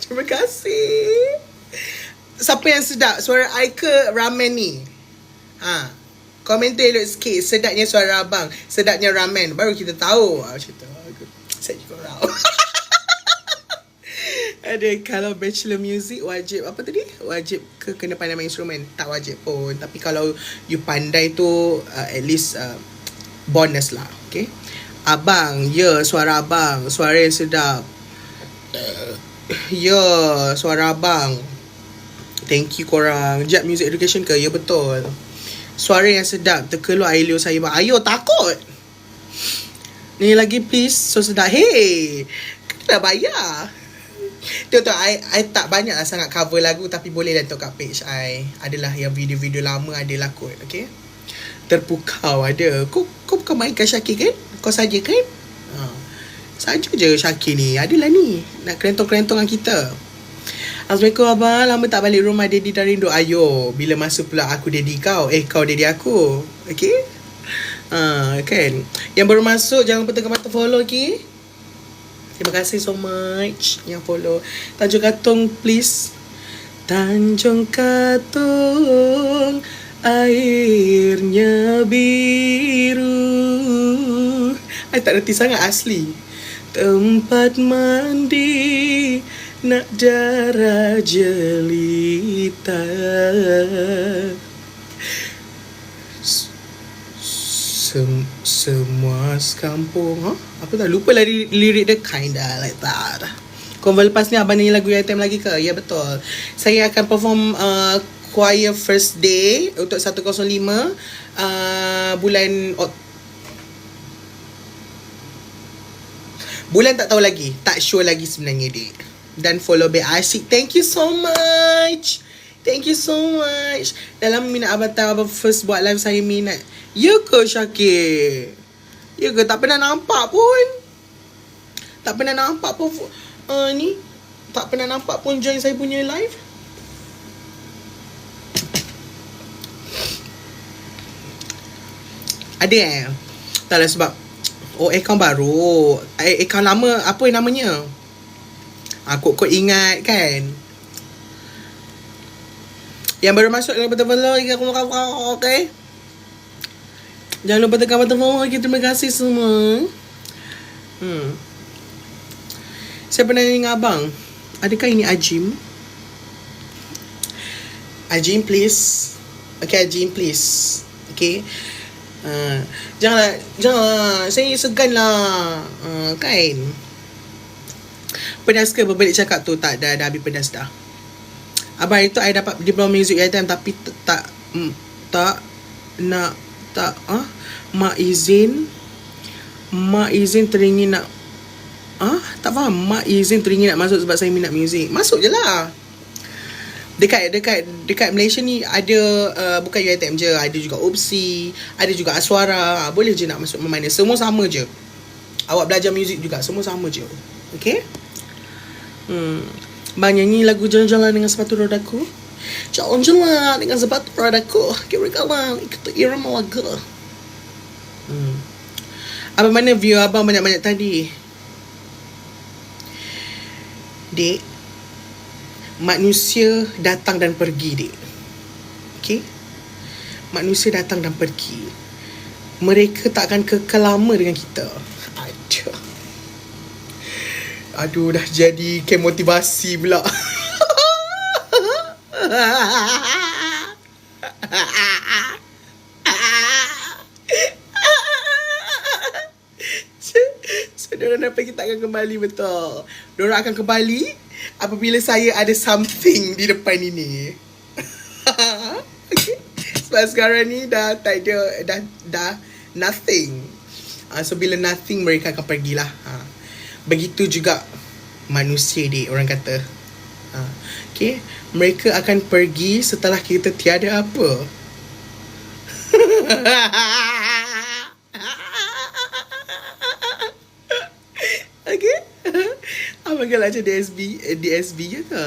Terima kasih. Siapa yang sedap? Suara I ke ramen ni? Ha. Komen tu elok sikit. Sedapnya suara abang. Sedapnya ramen. Baru kita tahu. Macam tu. Saya juga tahu. Ada kalau bachelor music wajib apa tadi? Wajib ke kena pandai main instrumen? Tak wajib pun. Tapi kalau you pandai tu at least bonus lah. Okay. Abang, suara abang. Suara yang sedap. Suara abang. Thank you korang. Jap Music Education ke? Ya betul. Suara yang sedap. Terkeluar air liur saya bang. Ayo takut. Ni lagi please. So sedap. Hey, kena dah bayar. Tu I tak banyak lah sangat cover lagu. Tapi boleh lah untuk kat page I. Adalah yang video-video lama adalah kot. Okay. Terpukau ada. Kau bukan mainkan Syakir kan? Kau saja kan? Saja je Syakir ni. Adalah ni. Nak kerentong-kerentongan kita. Assalamualaikum abang. Lama tak balik rumah. Daddy dah rindu. Ayo. Bila masuk pula aku daddy kau. Kau daddy aku. Okay. Kan. Yang baru masuk jangan lupa tekan button follow. Okay. Terima kasih so much yang follow. Tanjung Katong please. Tanjung Katong airnya biru. I tak reti sangat asli. Tempat mandi nak darah jelita. Semua sekampung. Apa tak lupa lah lirik dia. Kinda like that. Konval lepas ni abang nyanyi lagu item lagi ke? Ya betul. Saya akan perform choir first day untuk 105 bulan tak tahu lagi. Tak sure lagi sebenarnya dek. Dan follow back asyik. Thank you so much. Thank you so much. Dalam minat abang tahu abang first buat live saya minat. Ya ke Syakir? Ya ke? Tak pernah nampak pun. Tak pernah nampak pun ni. Tak pernah nampak pun join saya punya live. Ada tak lah sebab account baru. Account lama apa yang namanya? Kok ingat kan. Yang baru masuk jangan lupa follow. Okay. Jangan lupa tekan button follow. Okay, terima kasih semua. Saya pernah dengan abang. Adakah ini Ajim? Ajim please. Okay Ajim please. Okay. Janganlah. Saya segan lah. Kan. Pedas ke berbalik cakap tu? Tak, dah habis pedas dah. Abang itu I dapat diploma music item tapi tak mak izin teringin nak tak faham. Mak izin teringin nak masuk sebab saya minat muzik. Masuk je lah. Dekat Malaysia ni ada bukan UiTM je, ada juga OPSI, ada juga Aswara. Boleh je nak masuk mana. Semua sama je. Awak belajar muzik juga, semua sama je. Okay. Bang nyanyi lagu Jalan-Jalan dengan sepatu rodaku. Jalan-jalan dengan sepatu rodaku, kira kawan ikut irama lagu. Abang mana view abang banyak-banyak tadi? Dek, manusia datang dan pergi, dek. Okay? Manusia datang dan pergi. Mereka tak akan kekal lama dengan kita. Aduh, dah jadi kayak motivasi pula. So, diorang dah pergi tak akan kembali, betul. Diorang akan kembali apabila saya ada something di depan ini. Okay. Sebab sekarang ni dah tak ada, dah nothing. So bila nothing, mereka akan pergilah. Begitu juga manusia dek, orang kata. Okay. Mereka akan pergi setelah kita tiada apa. Okay. Abang galak macam DSB je ke?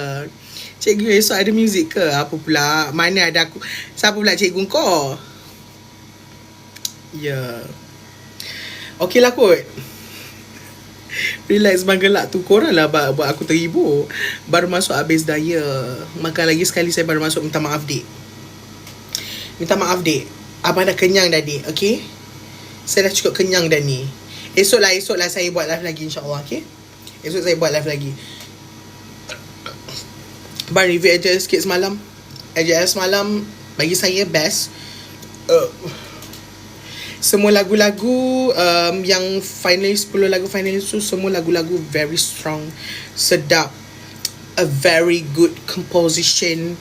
Cikgu esok ada muzik ke? Apa pula? Mana ada aku? Siapa pula cikgu kau? Ya. Okey lah kot. Relax bang gelak tu. Korang lah buat aku terhibur. Baru masuk habis daya. Makan lagi sekali saya baru masuk, minta maaf dik. Minta maaf dek, abang dah kenyang dah dek. Okay, saya dah cukup kenyang dah ni. Esok lah saya buat live lagi insyaAllah. Okay, esok saya buat live lagi. Abang review AJL sikit semalam. AJL semalam bagi saya best. Semua lagu-lagu yang finalis, 10 lagu finalis tu semua lagu-lagu very strong, sedap, a very good composition.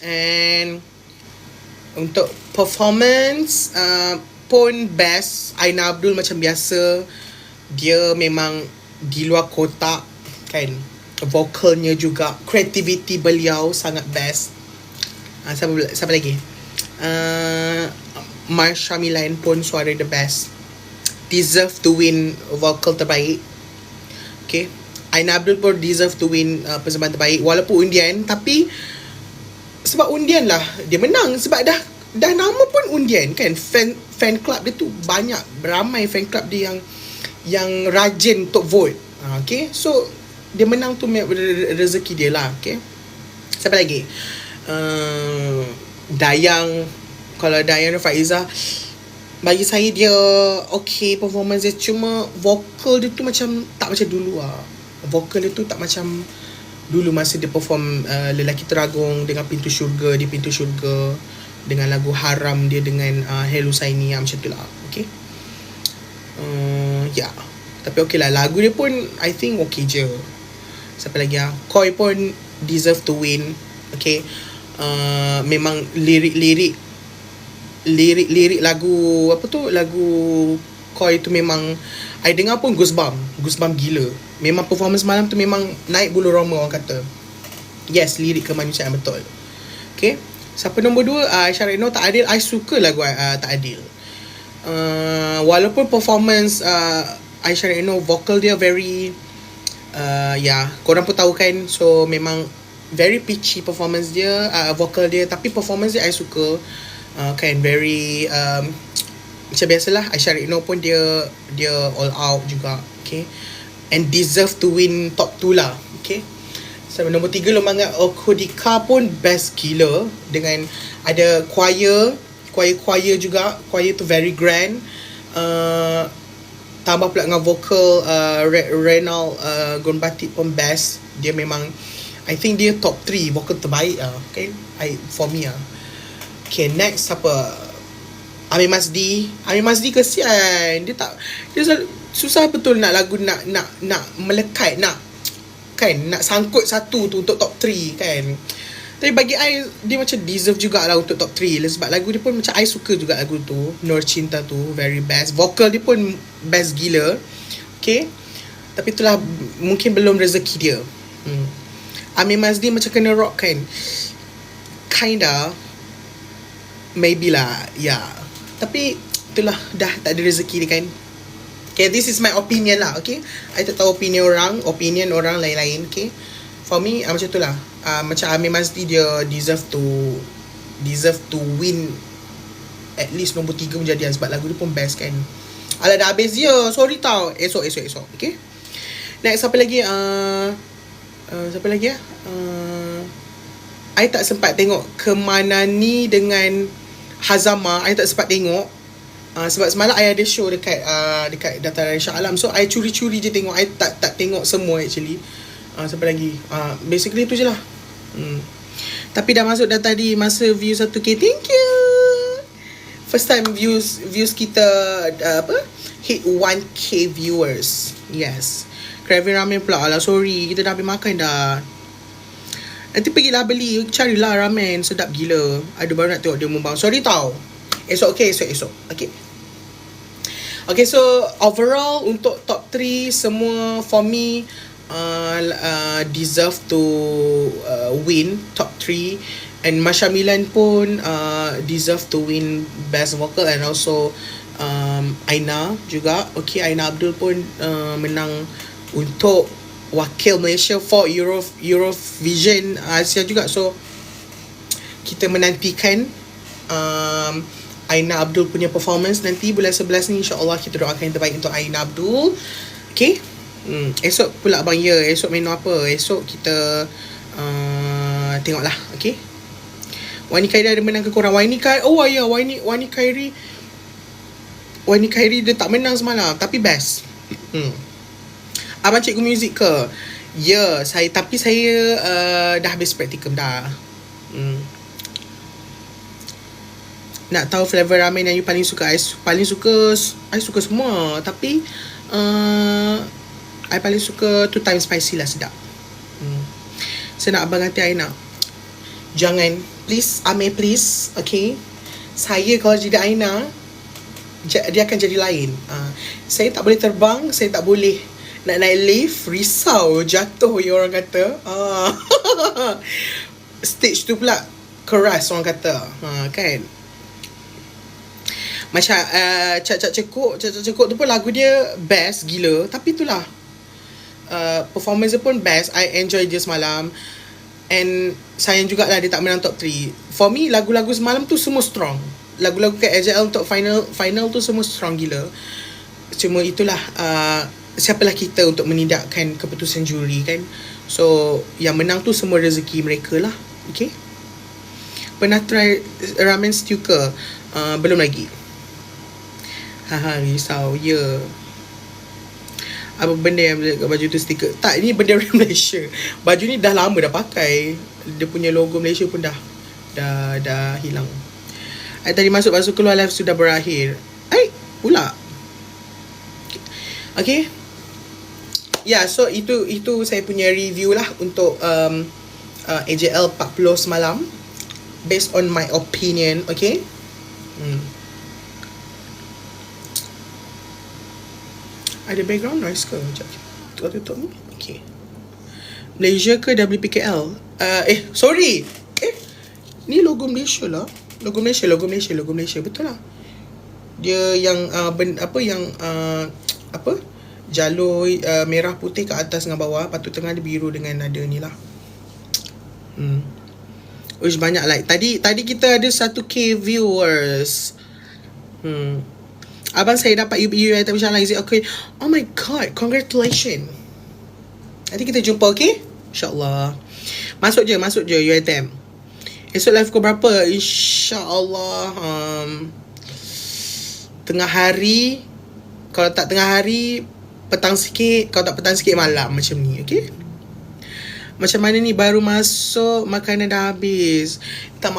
And untuk performance pun best. Aina Abdul macam biasa, dia memang di luar kotak kan. Vokalnya juga, creativity beliau sangat best. Siapa lagi? Marsha Milan pun suara the best, deserve to win vocal terbaik. Okay, Aina Abdul pun deserve to win persembahan terbaik walaupun undian, tapi sebab undian lah dia menang, sebab dah nama pun undian kan. Fan club dia tu banyak, ramai fan club dia yang rajin untuk vote. Okay, so dia menang tu rezeki dia lah. Okay, siapa lagi? Dayang. Kalau Dayang Faiza, bagi saya dia okay performance dia, cuma vokal dia tu macam tak macam dulu lah. Vokal dia tu tak macam dulu masa dia perform Lelaki Teragung dengan Pintu Syurga, di Pintu Syurga, dengan lagu Haram dia dengan Hello Saini, macam tu lah. Okay, yeah. Tapi okay lah, lagu dia pun I think okay je. Siapa lagi lah? Koi pun deserve to win. Okay, memang lirik lagu apa tu, lagu Koi tu memang I dengar pun goosebump gila. Memang performance malam tu memang naik bulu roma orang kata. Yes, lirik kemanusiaan betul. Okay, siapa nombor 2? Aisyah Reno, Tak Adil. I suka lagu Tak Adil. Walaupun performance Aisyah Reno, vokal dia very korang pun tahu kan. So memang very pitchy performance dia, vokal dia, tapi performance dia I suka. Kan very macam biasalah, Aisyah Reno pun dia all out juga. Okay, and deserve to win top 2 lah. Okay, so nombor 3 Lomangan Okodika pun best gila, dengan ada choir juga. Choir tu very grand, tambah pula dengan vokal Renal Gonbatit pun best. Dia memang I think dia top 3 vokal terbaik lah. Okay, for me lah. Okay, next siapa? Amir Masdi kesian. Dia susah betul nak lagu nak melekat, nak sangkut satu tu untuk top 3 kan. Tapi bagi I, dia macam deserve jugalah untuk top 3 sebab lagu dia pun macam I suka juga lagu tu. Nur Cinta tu very best. Vokal dia pun best gila. Okay, tapi itulah mungkin belum rezeki dia. Amir Masdi macam kena rock kan, kinda, maybe lah, yeah. Tapi itulah, dah tak ada rezeki dia kan. Okay, this is my opinion lah. Okay, I tak tahu opinion orang lain-lain. Okay, for me macam tu lah. Macam Amir Masdi, dia deserve to win at least nombor 3 menjadian, sebab lagu dia pun best kan. Alah, dah habis dia, sorry tau. Esok. Okay, next siapa lagi? I tak sempat tengok Kemana Ni dengan Hazama. I tak sempat tengok sebab semalam I ada show dekat Dataran Shah Alam. So I curi-curi je tengok. I tak tengok semua actually. Siapa lagi? Basically tu je lah. Tapi dah masuk dah tadi masa view 1k. Thank you. First time views kita hit 1k viewers. Yes. Craving ramen pula. Alah, sorry, kita dah habis makan dah. Nanti pergilah beli, carilah ramen, sedap gila. Ada baru nak tengok dia membang. Sorry tau. Esok. Okay, so overall untuk top 3 semua for me deserve to win top 3. And Marsha Milan pun deserve to win best vocal, and also Aina juga. Okay, Aina Abdul pun menang untuk wakil Malaysia for Eurovision Asia juga. So kita menantikan Aina Abdul punya performance nanti bulan 11 ni. InsyaAllah kita doakan yang terbaik untuk Aina Abdul. Okay, esok pula abang esok menu apa? Esok kita tengoklah. Okay, Wani Khairi ada menang ke korang? Wani Khairi, oh ya, Wani Khairi dia tak menang semalam, tapi best. Abang cikgu muzik ke? Ya, tapi saya dah habis praktikum dah. Nak tahu flavor ramen yang you paling suka? I suka semua, tapi I paling suka 2 times spicy lah, sedap. Saya nak abang hati Aina. Jangan, please, Amir, please. Okay, saya kalau jadi Aina, dia akan jadi lain. Saya tak boleh terbang, saya tak boleh nak naik lift, risau jatuh, ya orang kata. Stage tu pula keras, orang kata. Kan, macam Cak Cekuk tu pun lagu dia best gila. Tapi itulah, performance dia pun best. I enjoy dia semalam. And sayang jugalah dia tak menang top 3. For me, lagu-lagu semalam tu semua strong. Lagu-lagu kat AJL untuk final tu semua strong gila. Cuma itulah, siapalah kita untuk menindakkan keputusan juri kan. So yang menang tu semua rezeki mereka lah. Okay, pernah try ramen stew ke? Belum lagi. Risau ya. Apa benda yang kat baju tu stiker? Tak, ini benda dari Malaysia. Baju ni dah lama dah pakai. Dia punya logo Malaysia pun dah hilang. Tadi masuk keluar live sudah berakhir. Pula. Okay. Ya, so itu saya punya review lah untuk AJL 40 semalam, based on my opinion. Okay. Ada background noise ke? Sekejap, tutup ni. Okay. Malaysia ke WPKL? Sorry. Ni logo Malaysia lah. Logo Malaysia. Betul lah. Dia yang jalur merah putih kat atas dengan bawah. Lepas tu tengah ada biru dengan ada ni lah. Uish, banyak like. Tadi kita ada 1K viewers. Abang, saya dapat UiTM insyaAllah. Is it okay? Oh my god, congratulations. Nanti kita jumpa, okay? InsyaAllah. Masuk je UiTM. Esok live kau berapa? InsyaAllah tengah hari. Kalau tak tengah hari, petang sikit. Kalau tak petang sikit, malam. Macam ni, okay? Macam mana ni, baru masuk, makanan dah habis. Minta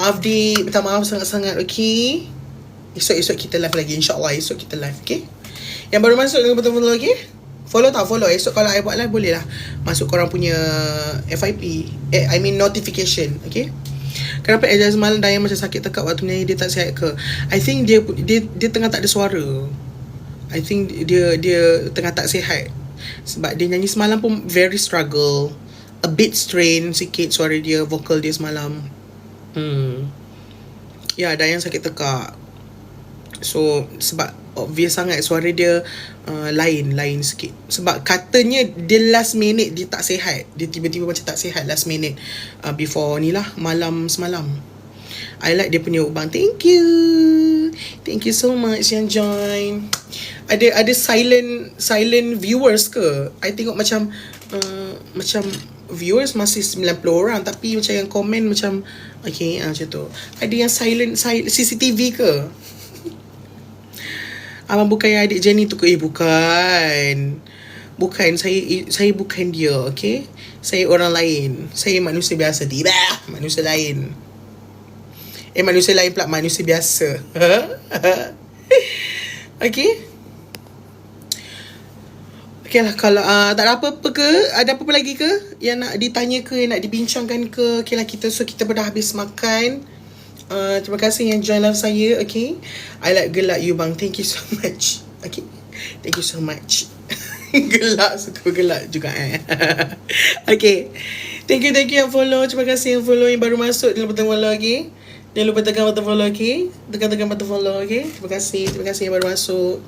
maaf sangat-sangat, okay? Esok kita live lagi, insyaAllah. Esok kita live, okay? Yang baru masuk, jangan betul-betul, okay? Follow. Esok kalau I buat live, boleh lah masuk korang punya FIP, notification, okay? Kenapa Ejaz semalam Dayang macam sakit tekak waktu nyanyi? Dia tak sihat ke? I think dia tengah tak ada suara. I think dia tengah tak sihat. Sebab dia nyanyi semalam pun very struggle. A bit strain sikit suara dia, vokal dia semalam. Ya, Dayang sakit tekak. So sebab obvious sangat suara dia lain sikit. Sebab katanya dia last minute dia tak sihat. Dia tiba-tiba macam tak sihat last minute, before ni lah, malam semalam. I like dia punya ubang. Thank you so much yang join. Ada silent viewers ke? I tengok macam viewers masih 90 orang, tapi macam yang komen macam okay, macam tu. Ada yang silent CCTV ke? Abang bukan yang adik Jenny tu ke? Bukan. Saya bukan dia, okay? Saya orang lain. Saya manusia biasa. Tidak, manusia lain. Manusia lain pula, manusia biasa. Okay? Okay lah, kalau tak ada apa-apa ke, ada apa-apa lagi ke yang nak ditanya ke, yang nak dibincangkan ke? Okay lah, kita dah habis makan. Terima kasih yang join live saya, okay? I like gelak you bang, thank you so much. Okay, thank you so much. Suka gelak juga Okay, thank you yang follow. Terima kasih yang follow, yang baru masuk. Jangan lupa tekan follow, okay? Jangan lupa tekan button follow, okay? Tekan button follow, okay? Terima kasih yang baru masuk.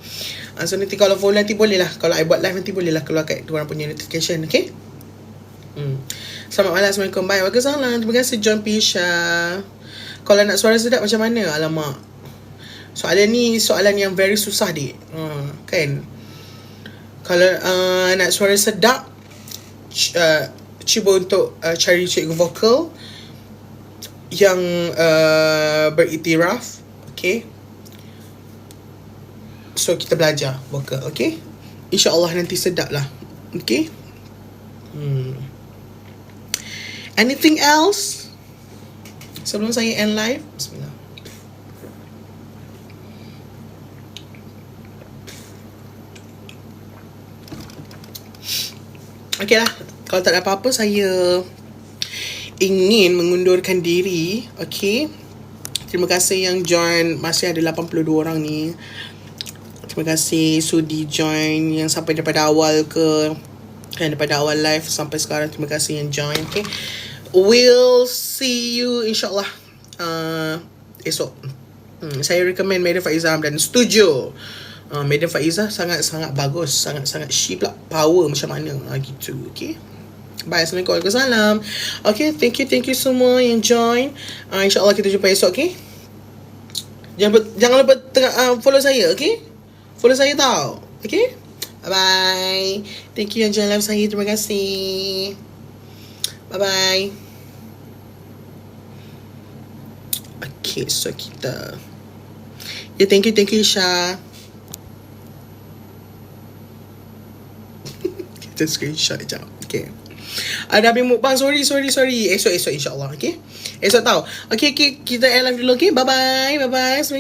So nanti kalau follow nanti boleh lah, kalau I buat live nanti boleh lah keluar kat diorang punya notification, okay? Selamat malam, Assalamualaikum, bye. Waalaikumsalam. Terima kasih John Pisha. Kalau nak suara sedap macam mana? Alamak, soalan ni soalan yang very susah dik. Kan? Kalau nak suara sedap, cuba untuk cari cikgu vokal. yang beriktiraf. Okay, so kita belajar vocal. Okay, InsyaAllah nanti sedap lah. Okay. Anything else sebelum saya end live? Bismillah. Okay lah, kalau tak ada apa-apa, saya ingin mengundurkan diri. Okay, terima kasih yang join. Masih ada 82 orang ni. Terima kasih sudi join, yang sampai daripada awal ke, kan, daripada awal live sampai sekarang. Terima kasih yang join. Okay, we'll see you insyaAllah esok. Saya recommend Madam Faizah dan setuju. Madam Faizah sangat-sangat bagus, sangat-sangat she pula power macam mana gitu. Okay, bye. Assalamualaikum warahmatullahi wabarakatuh. Okay, thank you semua yang join. InsyaAllah kita jumpa esok. Okay, jangan lupa follow saya. Okay, follow saya tau. Okay, bye. Thank you yang join live saya. Terima kasih. Bye-bye. Okay, so kita thank you Isha. Kita screenshot sekejap. Okay, ada habis mukbang. Sorry. Esok insyaAllah. Okay, esok tau. Okay, kita end live dulu. Okay, bye-bye. Assalamualaikum.